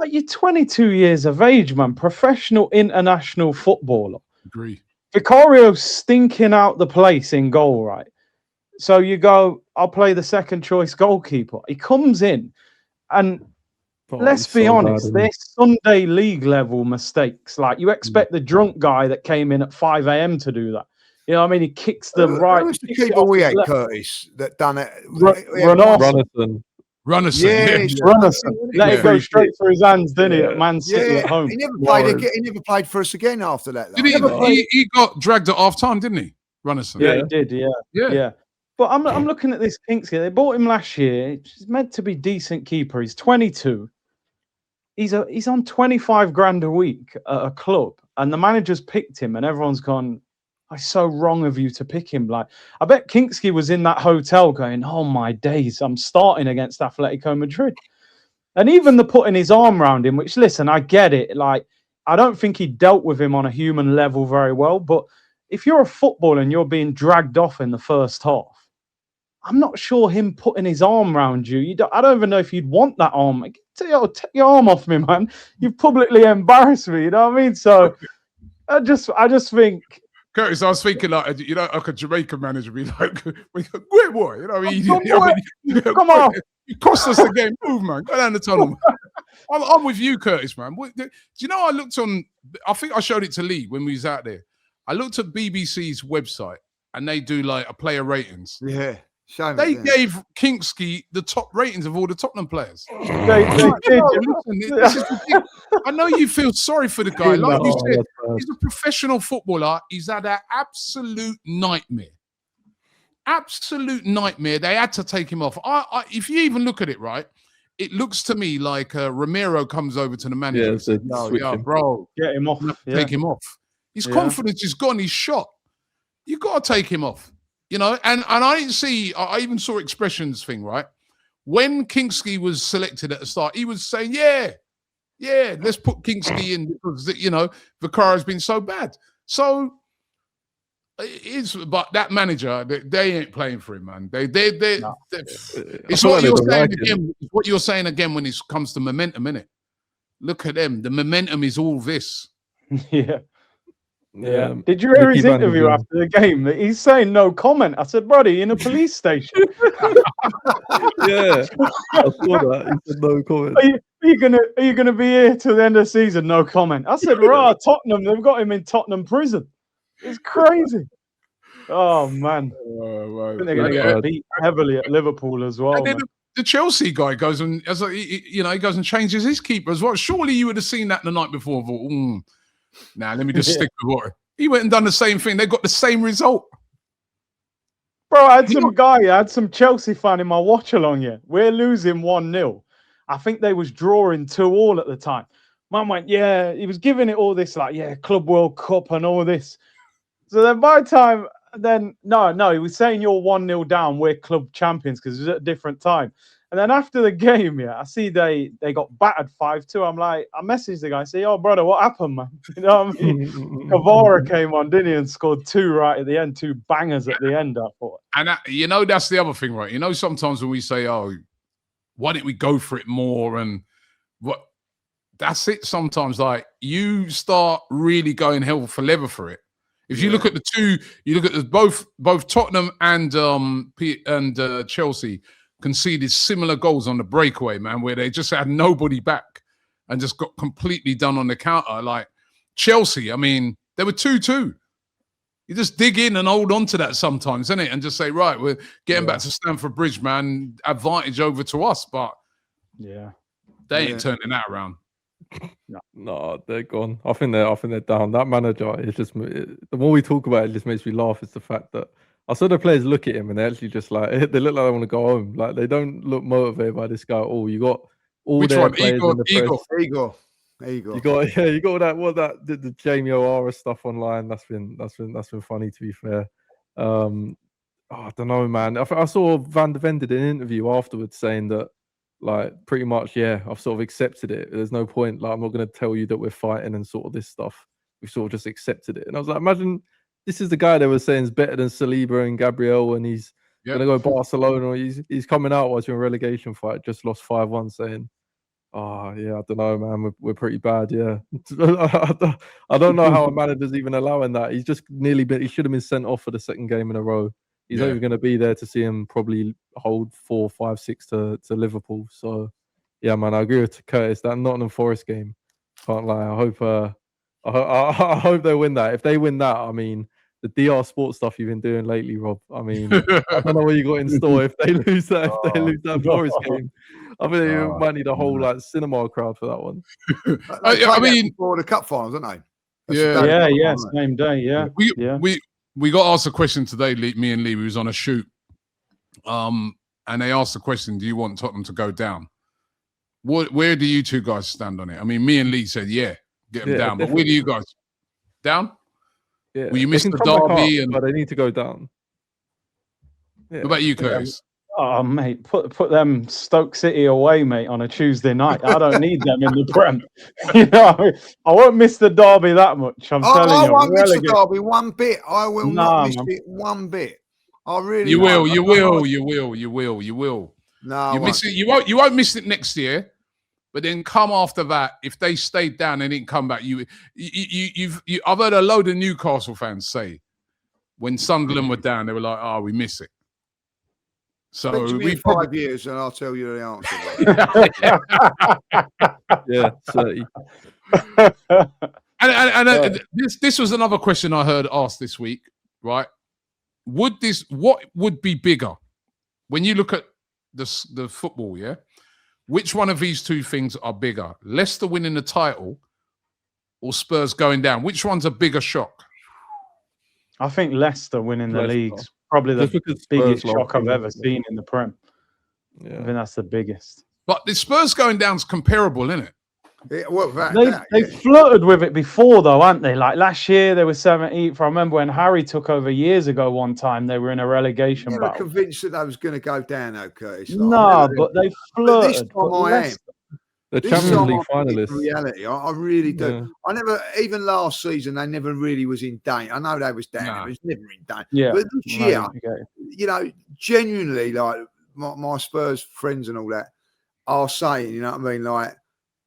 You're 22 years of age, man. Professional international footballer. Agree. Vicario stinking out the place in goal, right? So you go, I'll play the second choice goalkeeper. He comes in and let's be honest, they're Sunday league level mistakes. Like, you expect the drunk guy that came in at 5 a.m. to do that. You know what I mean? He kicks the right. Who was the keeper we had, Curtis, that done it? Runnison. Runnison. Let it go straight through his hands, didn't he? At Man City at home. He never played again. He never played for us again after that. He got dragged at half time, didn't he? Runnison. Yeah, he did. Yeah. But I'm looking at this Hincapie. They bought him last year. He's meant to be decent keeper. He's 22. He's on 25 grand a week at a club, and the manager's picked him, and everyone's gone, "It's so wrong of you to pick him." Like, I bet Hincapie was in that hotel going, "Oh my days, I'm starting against Atletico Madrid." And even the putting his arm around him, which, listen, I get it. Like, I don't think he dealt with him on a human level very well. But if you're a footballer and you're being dragged off in the first half, I'm not sure him putting his arm around you. I don't even know if you'd want that arm. Like, take your arm off me, man. You've publicly embarrassed me. You know what I mean? So I just think. Curtis, I was thinking like a Jamaican manager be like, "Great boy," you know what I mean? Come on, you cost us the game. Move, man. Go down the tunnel. I'm with you, Curtis, man. Do you know I looked on? I think I showed it to Lee when we was out there. I looked at BBC's website and they do like a player ratings. Yeah. They gave Hincapie the top ratings of all the Tottenham players. They did. I know you feel sorry for the guy. Like you said, he's a professional footballer. He's had an absolute nightmare. Absolute nightmare. They had to take him off. If you even look at it, right, it looks to me like Romero comes over to the manager and says, "No, bro, get him off. Take him off. His confidence is gone. He's shot. You got to take him off." You know, and I didn't see, I even saw expressions thing, right? When Hincapie was selected at the start, he was saying, yeah, let's put Hincapie in because, you know, Vicaria's been so bad. So, but that manager, they ain't playing for him, man. It's what you're saying again. It's what you're saying again when it comes to momentum, innit? Look at them. The momentum is all this. Yeah. Did you hear his interview after the game? He's saying no comment. I said, "Brother, in a police station." Yeah, I saw that. He said no comment. Are you gonna be here till the end of the season? No comment. I said, "Rah, Tottenham. They've got him in Tottenham prison. It's crazy." Oh man, I think they're gonna get beat heavily at Liverpool as well. And then the Chelsea guy goes and, he goes and changes his keeper as well. Surely you would have seen that the night before. Thought, now let me just stick with what he went and done the same thing. They got the same result. Bro, I had some Chelsea fan in my watch along here. We're losing 1-0. I think they was drawing 2-2 at the time. Man went, yeah, he was giving it all this like, Club World Cup and all this. So then by the time, no, he was saying you're 1-0 down, we're club champions because it was at a different time. And then after the game, I see they got battered 5-2. I'm like, I messaged the guy, I say, "Oh, brother, what happened, man?" You know what I mean? Kvara came on, didn't he, and scored 2 right at the end, 2 bangers at the end, I thought. And that's the other thing, right? You know, sometimes when we say, "Oh, why didn't we go for it more?" and what, that's it. Sometimes, like, you start really going hell for leather for it. If you look at both Tottenham and Chelsea conceded similar goals on the breakaway, man, where they just had nobody back and just got completely done on the counter. Like Chelsea, I mean, they were 2-2. You just dig in and hold on to that sometimes, innit? And just say, right, we're getting back to Stamford Bridge, man. Advantage over to us, but they ain't turning that around. No, they're gone. I think they're down. That manager is just, the more we talk about it, just makes me laugh. It's the fact that I saw the players look at him and they actually just like, they look like they want to go home. Like they don't look motivated by this guy at all. You got all their players in the press. Igor. You got the Jamie O'Hara stuff online. That's been funny, to be fair. I don't know, man. I saw Van de Ven did an interview afterwards saying that, like, pretty much, I've sort of accepted it. There's no point. Like, I'm not going to tell you that we're fighting and sort of this stuff. We've sort of just accepted it. And I was like, imagine this is the guy that was saying is better than Saliba and Gabriel, and he's going to go Barcelona. Or he's coming out watching a relegation fight, just lost 5-1, saying, "Oh, yeah, I don't know, man. We're pretty bad, yeah." I don't know how a manager's even allowing that. He's just he should have been sent off for the second game in a row. He's not even going to be there to see him probably hold 4, 5, 6 to Liverpool. So, yeah, man, I agree with Curtis. That Nottingham Forest game, can't lie. I hope they win that. If they win that, I mean, the DR Sports stuff you've been doing lately, Rob. I mean, I don't know what you got in store if they lose that. If they lose that Forest game, I mean, you might need a whole cinema crowd for that one. I mean, for the cup finals, don't they? Same day. We got asked a question today, me and Lee. We was on a shoot, and they asked the question: "Do you want Tottenham to go down?" Where do you two guys stand on it? I mean, me and Lee said, get them down. Definitely. But where do you guys down? Yeah, well, you missed the derby, but they need to go down. Yeah. What about you, Curtis? Oh, mate, put them Stoke City away, mate, on a Tuesday night. I don't need them in the Prem. You know, I won't miss the derby that much. I'm telling you. I won't miss the derby one bit. I will not miss it one bit. I really You will. won't. You will. You will. You will. You will. No, You miss it. You won't. You won't miss it next year. But then come after that, if they stayed down and didn't come back, I've heard a load of Newcastle fans say when Sunderland were down, they were like, "Oh, we miss it." So Speak to me we in probably 5 years, and I'll tell you the answer. Yeah, certainly. And this was another question I heard asked this week, right? What would be bigger when you look at the football? Yeah, which one of these two things are bigger? Leicester winning the title or Spurs going down? Which one's a bigger shock? I think Leicester winning the Leicester. league's probably the biggest shock I've ever seen in the Prem. Yeah. I think that's the biggest. But the Spurs going down's comparable, isn't it? Yeah, well, they flirted with it before, though, aren't they? Like last year, they were 17th. I remember when Harry took over years ago. One time, they were in a relegation battle. Convinced that they was going to go down, though, Curtis. No, but they flirted. This time I am. The Champions League finalists. Reality, I really do. Yeah. I never, even last season, they never really was in danger. I know they was down. No. It was never in danger. Yeah. But this year, you know, genuinely, like my Spurs friends and all that are saying, you know what I mean, like,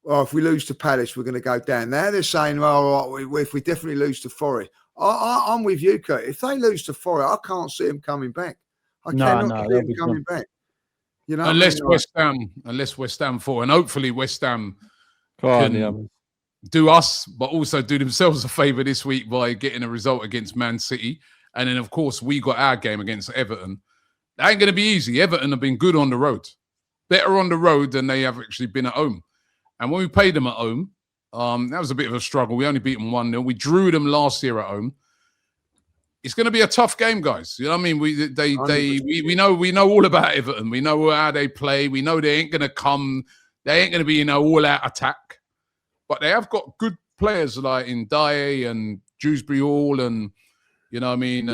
well, if we lose to Palace, we're going to go down. Now they're saying, well, if we definitely lose to Forest, I'm with you, Kurt. If they lose to Forest, I can't see them coming back. I cannot see them coming back. You know, unless West Ham fall, and hopefully West Ham can do us, but also do themselves a favour this week by getting a result against Man City, and then of course we got our game against Everton. That ain't going to be easy. Everton have been good on the road, better on the road than they have actually been at home. And when we played them at home, that was a bit of a struggle. We only beat them 1-0. We drew them last year at home. It's going to be a tough game, guys. You know what I mean? We know all about Everton. We know how they play. We know they ain't going to come. They ain't going to be all-out attack. But they have got good players like in Dye and Dewsbury Hall and, you know what I mean,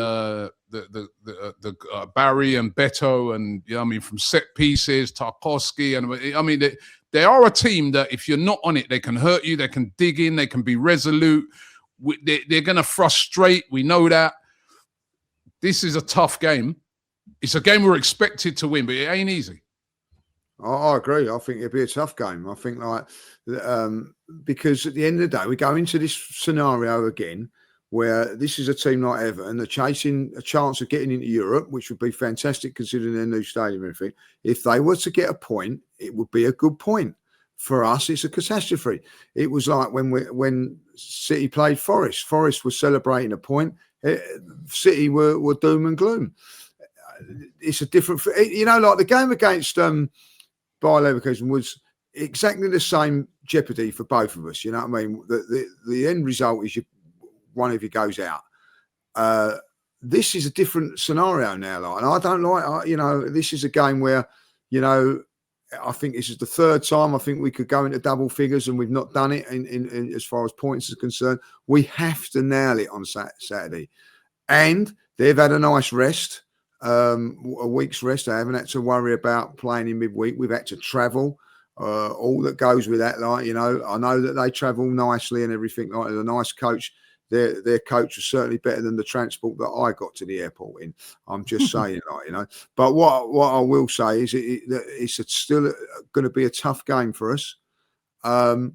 Barry and Beto and, you know what I mean, from set pieces, Tarkowski. And I mean, they are a team that if you're not on it, they can hurt you. They can dig in. They can be resolute. They're going to frustrate. We know that. This is a tough game. It's a game we're expected to win, but it ain't easy. I agree. I think it'll be a tough game. I think because at the end of the day, we go into this scenario again where this is a team like Everton, they're chasing a chance of getting into Europe, which would be fantastic considering their new stadium and everything. If they were to get a point, it would be a good point. For us, it's a catastrophe. It was like when City played Forest. Forest was celebrating a point. City were doom and gloom. It's a different, you know, like the game against Bayer Leverkusen was exactly the same jeopardy for both of us. You know what I mean? The end result is one of you goes out. This is a different scenario now, like, and I don't like. You know, this is a game where, you know, I think this is the third time I think we could go into double figures, and we've not done it in as far as points is concerned. We have to nail it on Saturday, and they've had a nice rest, a week's rest. They haven't had to worry about playing in midweek. We've had to travel, all that goes with that. Like, you know, I know that they travel nicely and everything. Like, a nice coach. Their coach was certainly better than the transport that I got to the airport in. I'm just saying, like, you know. But what I will say is it's still going to be a tough game for us. But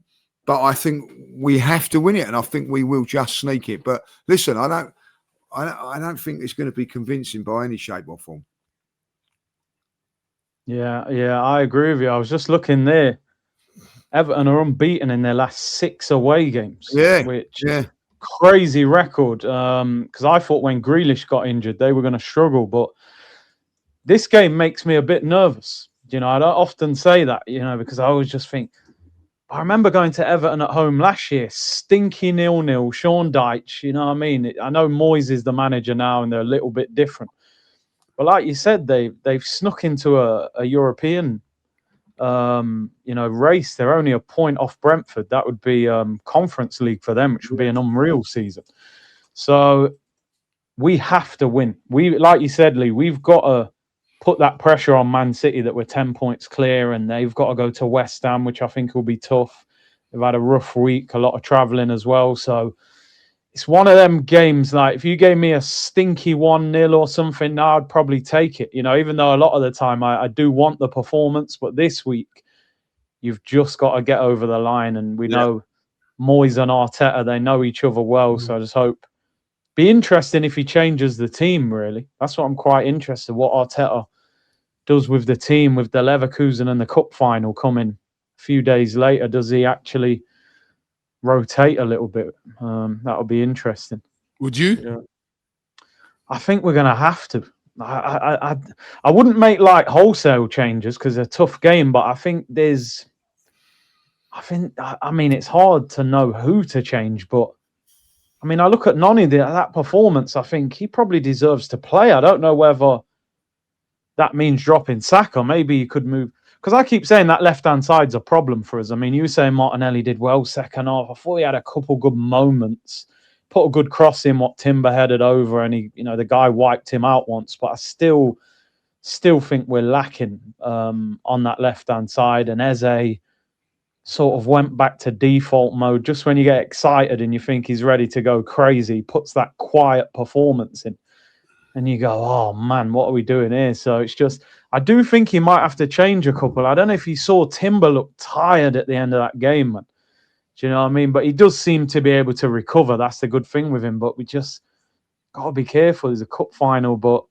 I think we have to win it, and I think we will just sneak it. But listen, I don't think it's going to be convincing by any shape or form. Yeah, I agree with you. I was just looking there. Everton are unbeaten in their last 6 away games. Yeah. Crazy record, because I thought when Grealish got injured they were going to struggle, but this game makes me a bit nervous. You know, I don't often say that, you know, because I always just think, I remember going to Everton at home last year, stinky 0-0, Sean Dyche, you know what I mean? I know Moyes is the manager now and they're a little bit different, but like you said, they've snuck into a European you know, race. They're only a point off Brentford. That would be Conference League for them, which would be an unreal season. So we have to win. Like you said, Lee, we've got to put that pressure on Man City that we're 10 points clear, and they've got to go to West Ham, which I think will be tough. They've had a rough week, a lot of travelling as well. So it's one of them games. Like if you gave me a stinky 1-0 or something, now I'd probably take it. You know, even though a lot of the time I do want the performance, but this week you've just got to get over the line. And we know Moyes and Arteta, they know each other well. So I just hope. Be interesting if he changes the team. Really, that's what I'm quite interested. What Arteta does with the team, with the Leverkusen and the cup final coming a few days later. Does he actually rotate a little bit? That'll be interesting. Would you? Yeah. I think we're going to have to. I wouldn't make like wholesale changes because it's a tough game, but I think it's hard to know who to change. But I mean, I look at Noni, that performance, I think he probably deserves to play. I don't know whether that means dropping Saka. Maybe you could move. Because I keep saying that left-hand side's a problem for us. I mean, you were saying Martinelli did well second half. I thought he had a couple good moments. Put a good cross in what Timber headed over, and the guy wiped him out once. But I still think we're lacking on that left-hand side. And Eze sort of went back to default mode. Just when you get excited and you think he's ready to go crazy, puts that quiet performance in. And you go, oh, man, what are we doing here? So it's just, I do think he might have to change a couple. I don't know if you saw Timber look tired at the end of that game, man. Do you know what I mean? But he does seem to be able to recover. That's the good thing with him. But we just got to be careful. There's a cup final. But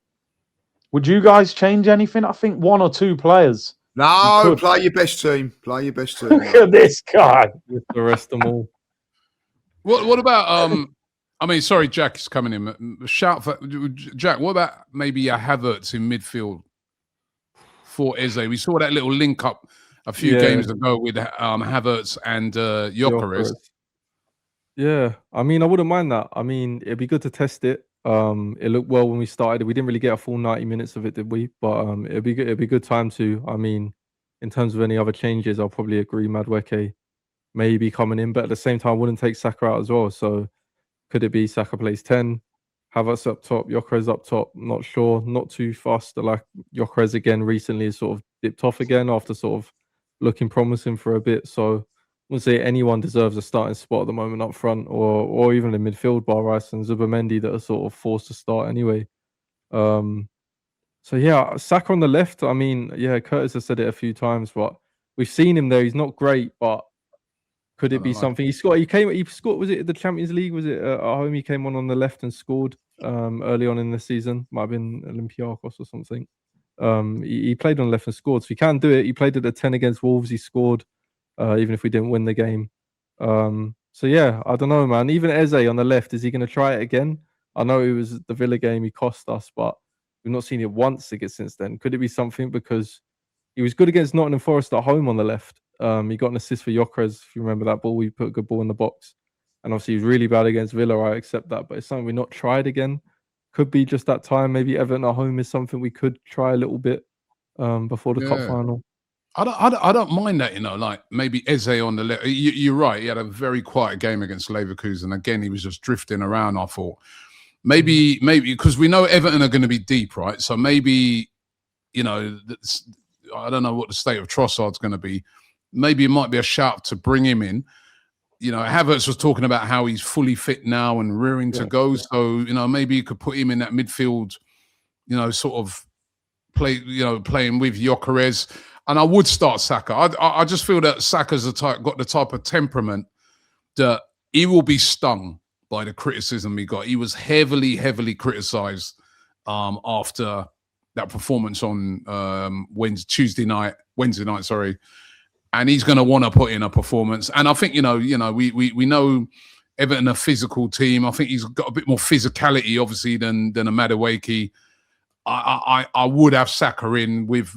would you guys change anything? I think 1 or 2 players. No, play your best team. Play your best team. Look at this guy. With the rest of them all. What about I mean, sorry, Jack is coming in. Shout for Jack. What about maybe a Havertz in midfield for Eze? We saw that little link up a few games ago with Havertz and Gyökeres. Yeah, I mean, I wouldn't mind that. I mean, it'd be good to test it. It looked well when we started. We didn't really get a full 90 minutes of it, did we? But it'd be good. It'd be good time to. I mean, in terms of any other changes, I'll probably agree. Madueke maybe coming in, but at the same time, I wouldn't take Saka out as well. So. Could it be Saka plays 10, Havertz up top, Gyökeres up top? Not sure. Not too fast. Like Gyökeres again recently has sort of dipped off again after sort of looking promising for a bit. So I wouldn't say anyone deserves a starting spot at the moment up front or even in midfield, bar Rice and Zubimendi that are sort of forced to start anyway. So yeah, Saka on the left. I mean, yeah, Curtis has said it a few times, but we've seen him there. He's not great, but could it be something? He scored. Was it the Champions League? Was it at home? He came on the left and scored early on in the season. Might have been Olympiacos or something. He played on the left and scored. So he can do it. He played at a 10 against Wolves. He scored, even if we didn't win the game. So yeah, I don't know, man. Even Eze on the left, is he going to try it again? I know it was the Villa game. He cost us, but we've not seen it once since then. Could it be something because he was good against Nottingham Forest at home on the left? He got an assist for Gyökeres, if you remember that ball. We put a good ball in the box. And obviously, he's really bad against Villa. I accept that. But it's something we've not tried again. Could be just that time. Maybe Everton at home is something we could try a little bit before the cup final. I don't mind that, like maybe Eze on the left. You're right. He had a very quiet game against Leverkusen. Again, he was just drifting around, I thought. Maybe, because we know Everton are going to be deep, right? So maybe, I don't know what the state of Trossard's going to be. Maybe it might be a shout to bring him in. Havertz was talking about how he's fully fit now and rearing to go. So, maybe you could put him in that midfield, sort of playing with Gyökeres. And I would start Saka. I just feel that Saka's got the type of temperament that he will be stung by the criticism he got. He was heavily, heavily criticised after that performance on Wednesday night, and he's going to want to put in a performance. And I think we know Everton a physical team. I think he's got a bit more physicality, obviously, than a Madueke. I would have Saka in with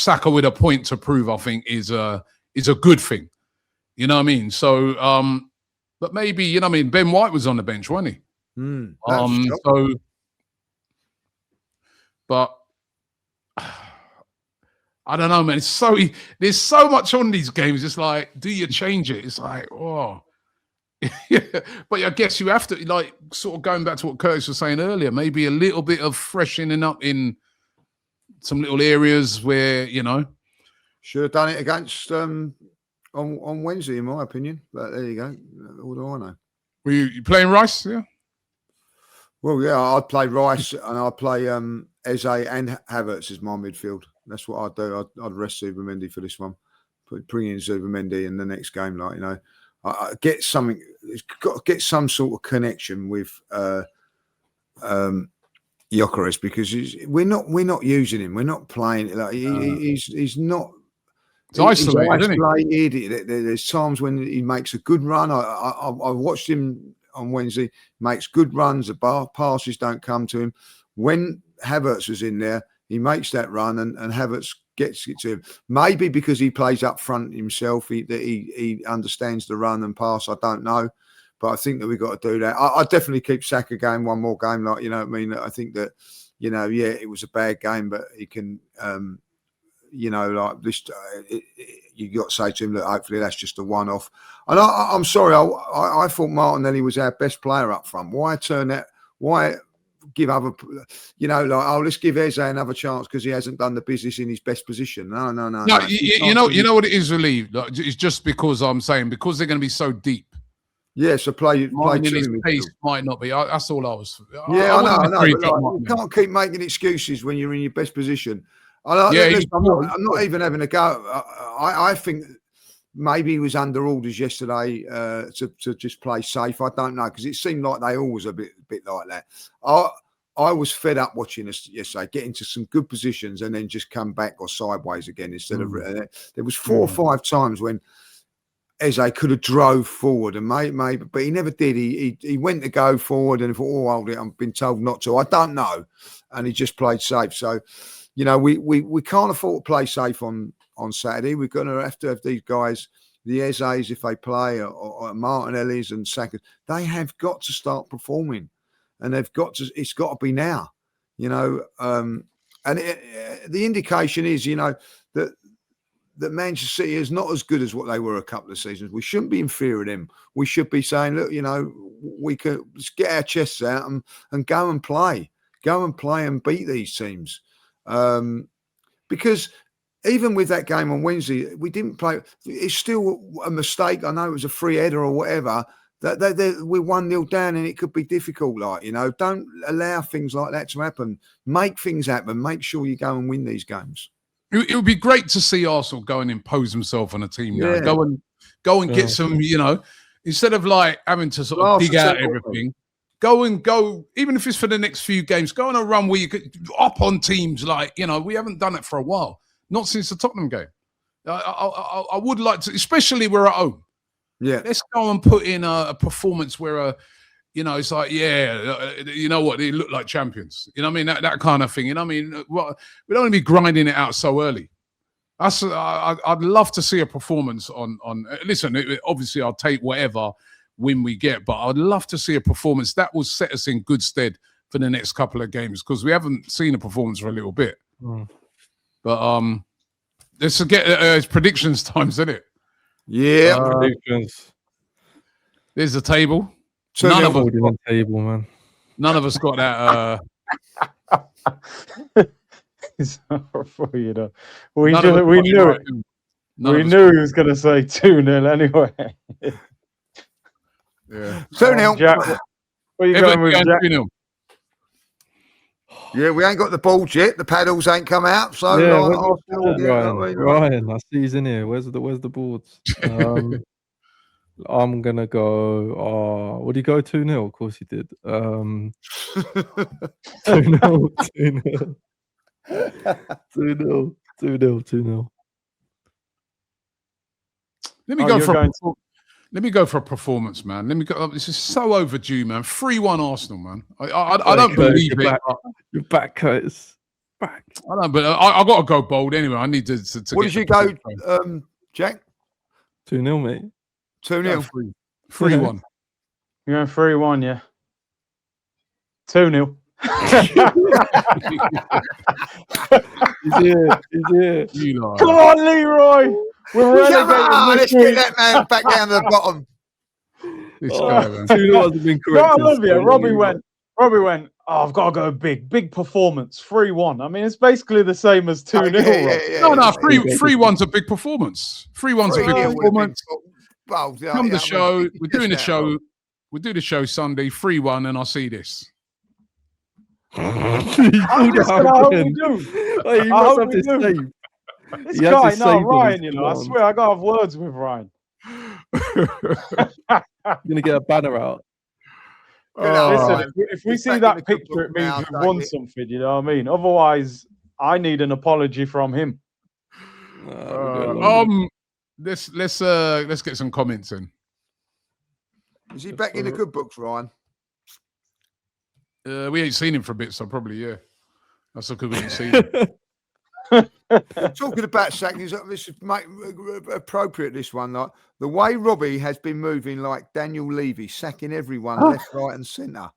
a point to prove. I think is a good thing. You know what I mean? So, but maybe Ben White was on the bench, wasn't he? But I don't know, man. There's so much on these games. It's like, do you change it? It's like, oh, yeah. But I guess you have to, like, sort of going back to what Curtis was saying earlier. Maybe a little bit of freshening up in some little areas where should have done it against on Wednesday, in my opinion. But there you go. What do I know? Were you playing Rice? Yeah. Well, yeah, I'd play Rice and I'd play Eze and Havertz as my midfield. That's what I'd do. I'd rest Zubimendi for this one. Bring in Zubimendi in the next game, like, you know, I get something. It's got to get some sort of connection with Gyökeres, because we're not using him. We're not playing like he's not. He's isolated, isn't he? There's times when he makes a good run. I watched him on Wednesday. Makes good runs. The passes don't come to him. When Havertz was in there, he makes that run, and Havertz gets it to him. Maybe because he plays up front himself, he understands the run and pass. I don't know, but I think that we've got to do that. I definitely keep Saka going one more game. Like, you know what I mean? I think that, you know, yeah, it was a bad game, but he can, you know, like this, you got to say to him that hopefully that's just a one-off. And I'm sorry, I thought Martinelli was our best player up front. Why turn that? Why give other, you know, like, oh, let's give Eze another chance because he hasn't done the business in his best position. No. You know what it is, really. Like, it's just because I'm saying, because they're going to be so deep. Yeah, so play his pace might not be. That's all I was. Yeah, I know. But you can't keep making excuses when you're in your best position. I'm not even having a go. I think maybe he was under orders yesterday to just play safe. I don't know, because it seemed like they always a bit like that. I was fed up watching us yesterday, get into some good positions and then just come back or sideways again instead of. There was 4 or 5 times when Eze could have drove forward and maybe, but he never did. He went to go forward and thought, hold it, I've been told not to. I don't know, and he just played safe. So, you know, we can't afford to play safe on Saturday. We're going to have these guys, the Ezes, if they play, or Martinelli's and Saka. They have got to start performing, and it's got to be now, you know. And the indication is, you know, that Manchester City is not as good as what they were a couple of seasons. We shouldn't be inferior to them. We should be saying, look, you know, we can let's get our chests out and go and play and beat these teams. Because even with that game on Wednesday, we didn't play. It's still a mistake. I know it was a free header or whatever. That we're 1-0 down, and it could be difficult. Like, you know, don't allow things like that to happen. Make things happen. Make sure you go and win these games. It would be great to see Arsenal go and impose himself on a team now. Go and get some, you know, instead of like having to sort of dig out everything. Go, even if it's for the next few games, go on a run where you could up on teams. Like, you know, we haven't done it for a while. Not since the Tottenham game. I would like to, especially we're at home. Yeah. Let's go and put in a performance where, you know, it's like, yeah, you know what? They look like champions. You know what I mean? That kind of thing. You know what I mean? Well, we don't want to be grinding it out so early. I'd love to see a performance on listen, obviously I'll take whatever win we get, but I'd love to see a performance that will set us in good stead for the next couple of games, because we haven't seen a performance for a little bit. But let's get it's predictions times, isn't it? Yeah, predictions. There's the table. None of us on the table, man. None of us got that. You know, we knew it. We knew he was going to say 2-0 anyway. Yeah, 2-0. Jack, what are you going with, Jack? 2-0. Yeah, we ain't got the balls yet. The paddles ain't come out. So Ryan, I see he's in here. Where's the boards? I'm gonna go. What did he go 2-0? Of course he did. 2-0. 2-0. Let me go for a performance, man. Let me go. This is so overdue, man. 3-1 Arsenal, man. I don't believe it. Your back cuts. Back. I don't, but I got to go bold anyway. I need to what did you go, Jack? 2-0, mate. 2-0. 3-1. You're going 3-1, yeah. 2-0. He's here. Come on, Leroy. We're relegated. Let's get that man back down to the bottom. This guy, man. 2-0 hasn't been correct. I love you. Robbie went, oh, I've got to go big performance, 3-1. I mean, it's basically the same as 2-0. No, 3-1's a big performance. 3-1's a big performance. Come the show. We're doing the show. We'll do the show Sunday, 3-1, and I'll see this. I hope we do. Hey, you I must hope have we this do. saved. This He has guy, this no, saved on Ryan, his I phone. swear I gotta have words with Ryan. You're gonna get a banner out. Listen, if we Just see back in that the picture, cookbook it means now, we've take won it. something, you know what I mean? Otherwise, I need an apology from him. Let's get some comments in. Is he back in the good books, Ryan? We ain't seen him for a bit, so probably, yeah. That's because we ain't seen him. Talking about sacking, this is appropriate, this one. Like the way Robbie has been moving like Daniel Levy, sacking everyone left, right, and centre.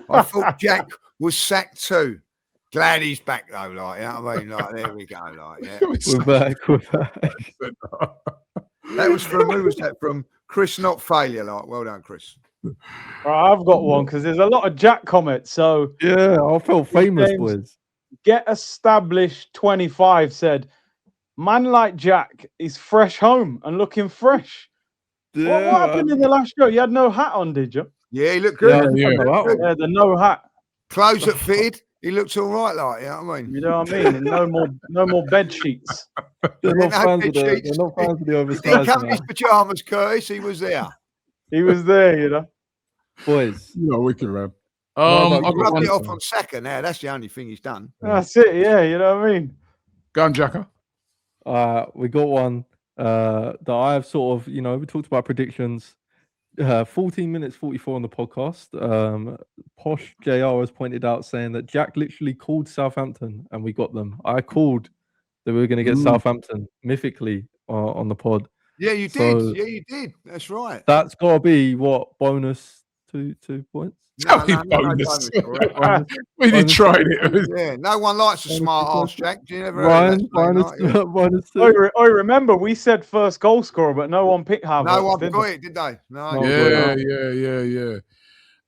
I thought Jack was sacked too. Glad he's back though, like, you know what I mean? Like, there we go, like, yeah. We're back. That was from, who was that from? Chris, not failure, like, well done, Chris. Right, I've got one because there's a lot of Jack comments. So Yeah, I felt famous, James, boys. Get Established 25 said, man like Jack is fresh home and looking fresh. Yeah, What happened in the last show? You had no hat on, did you? Yeah, he looked good. Yeah, Yeah, the no hat. Clothes that fitted. He looked all right, like, you know what I mean? You know what I mean? And no more bed sheets. They're not No fans of bed the, sheets. they're not fans of the He oversized come in man. his pajamas, Curtis. He was there. He was there, you know. Boys. You know, wicked, man. I've I've got rubbed one. it off on Saka now. That's the only thing he's done. That's it, yeah, you know what I mean? Go on, Jacka. We got one that I have sort of, we talked about predictions. 14 minutes 44 on the podcast. Posh JR has pointed out saying that Jack literally called Southampton and we got them. I called that we were going to get Southampton mythically on the pod. Yeah, you So did. Yeah, you did. That's right. that's got to be what bonus 2 points. Bonus. Bonus. We did try it. Yeah, no one likes a smart ass, Jack. Do you never Ryan, minus -2. I remember we said first goal scorer, but no one picked Havertz. No one did got they? it, did they? No. Yeah.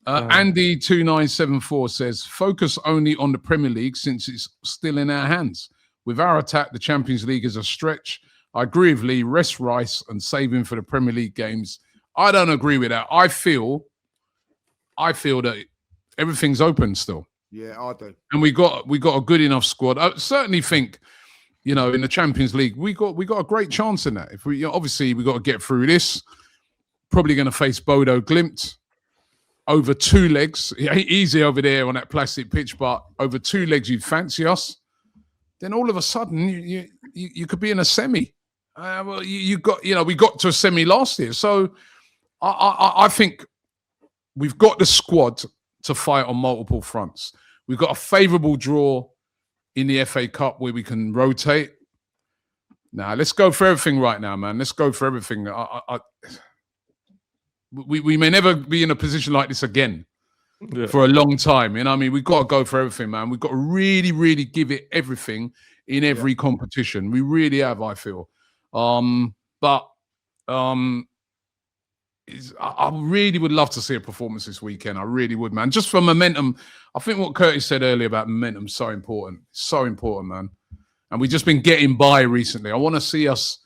Andy2974 says, focus only on the Premier League since it's still in our hands. With our attack, the Champions League is a stretch. I agree with Lee, rest Rice and save him for the Premier League games. I don't agree with that. I feel that everything's open still. Yeah, I do. And we got a good enough squad. I certainly think, in the Champions League, we got a great chance in that. If we obviously we got to get through this. Probably going to face Bodo Glimt over 2 legs. It ain't easy over there on that plastic pitch, but over 2 legs you'd fancy us. Then all of a sudden you could be in a semi. Well, we got to a semi last year, so I think we've got the squad to fight on multiple fronts. We've got a favourable draw in the FA Cup where we can rotate. Now, let's go for everything right now, man. Let's go for everything. We may never be in a position like this again for a long time. You know what I mean? We've got to go for everything, man. We've got to really, really give it everything in every competition. We really have, I feel. I really would love to see a performance this weekend. I really would, man. Just for momentum. I think what Curtis said earlier about momentum is so important. So important, man. And we've just been getting by recently. I want to see us.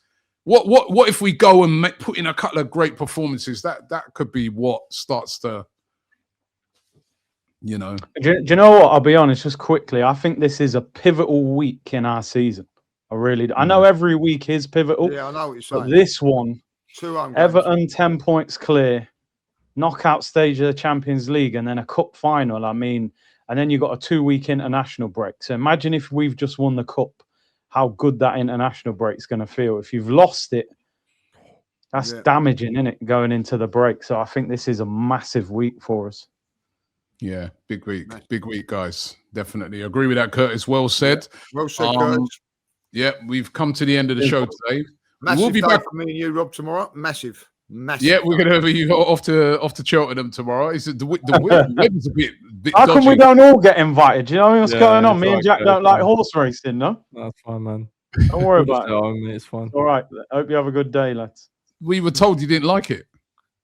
What if we go and put in a couple of great performances? That could be what starts to, Do you know what? I'll be honest, just quickly. I think this is a pivotal week in our season. I really do. I know every week is pivotal. Yeah, I know what you're saying. But this one, 2 home games. Everton 10 points clear, knockout stage of the Champions League, and then a cup final. I mean, and then you got a 2-week international break. So imagine if we've just won the cup, how good that international break's going to feel. If you've lost it, that's damaging, isn't it, going into the break? So I think this is a massive week for us. Yeah, big week, guys. Definitely agree with that, Curtis. Well said. Yeah. Well said, Curtis. Yeah, we've come to the end of the show today. Massive we'll be day back for me and you, Rob, tomorrow. Massive. Yeah, we're going to have you off to Cheltenham tomorrow. Is it the weather's a bit How dodgy. come we don't all get invited? Do you know what's going on? it's Me and like Jack that, don't like fine. horse racing, no? That's fine, man. Don't worry about it. Mate, it's fine. All right. Hope you have a good day, lads. We were told you didn't like it.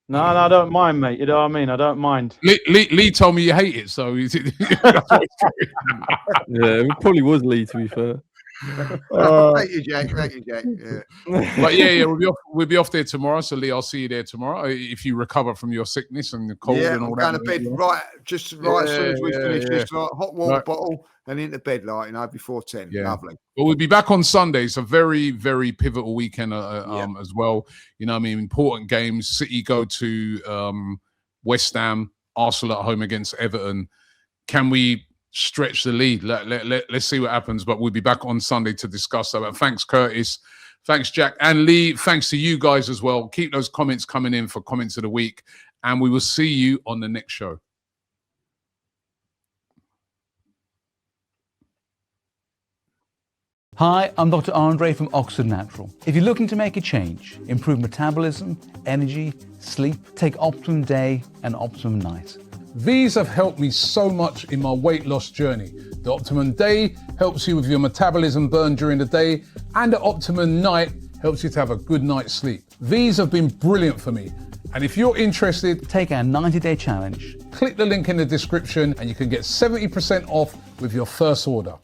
No, I don't mind, mate. You know what I mean? I don't mind. Lee told me you hate it, so that's what it's Yeah, it probably was Lee, to be fair. Thank you, Jack. Thank you, Jack. Yeah. But yeah, we'll be off there tomorrow. So Lee, I'll see you there tomorrow if you recover from your sickness and the cold and all that. I'm going to bed right as soon as we finish this. Like, hot water bottle and into bed, before 10. Yeah. Lovely. But we'll be back on Sunday. It's a very, very pivotal weekend as well. You know what I mean? Important games. City go to West Ham, Arsenal at home against Everton. Can we stretch the lead? Let's see what happens. But we'll be back on Sunday to discuss that. But thanks, Curtis. Thanks, Jack and Lee. Thanks to you guys as well. Keep those comments coming in for comments of the week. And we will see you on the next show. Hi, I'm Dr. Andre from Oxford Natural. If you're looking to make a change, improve metabolism, energy, sleep, take Optimum Day and Optimum Night. These have helped me so much in my weight loss journey. The Optimum Day helps you with your metabolism burn during the day, and the Optimum Night helps you to have a good night's sleep. These have been brilliant for me. And if you're interested, take our 90-day challenge. Click the link in the description and you can get 70% off with your first order.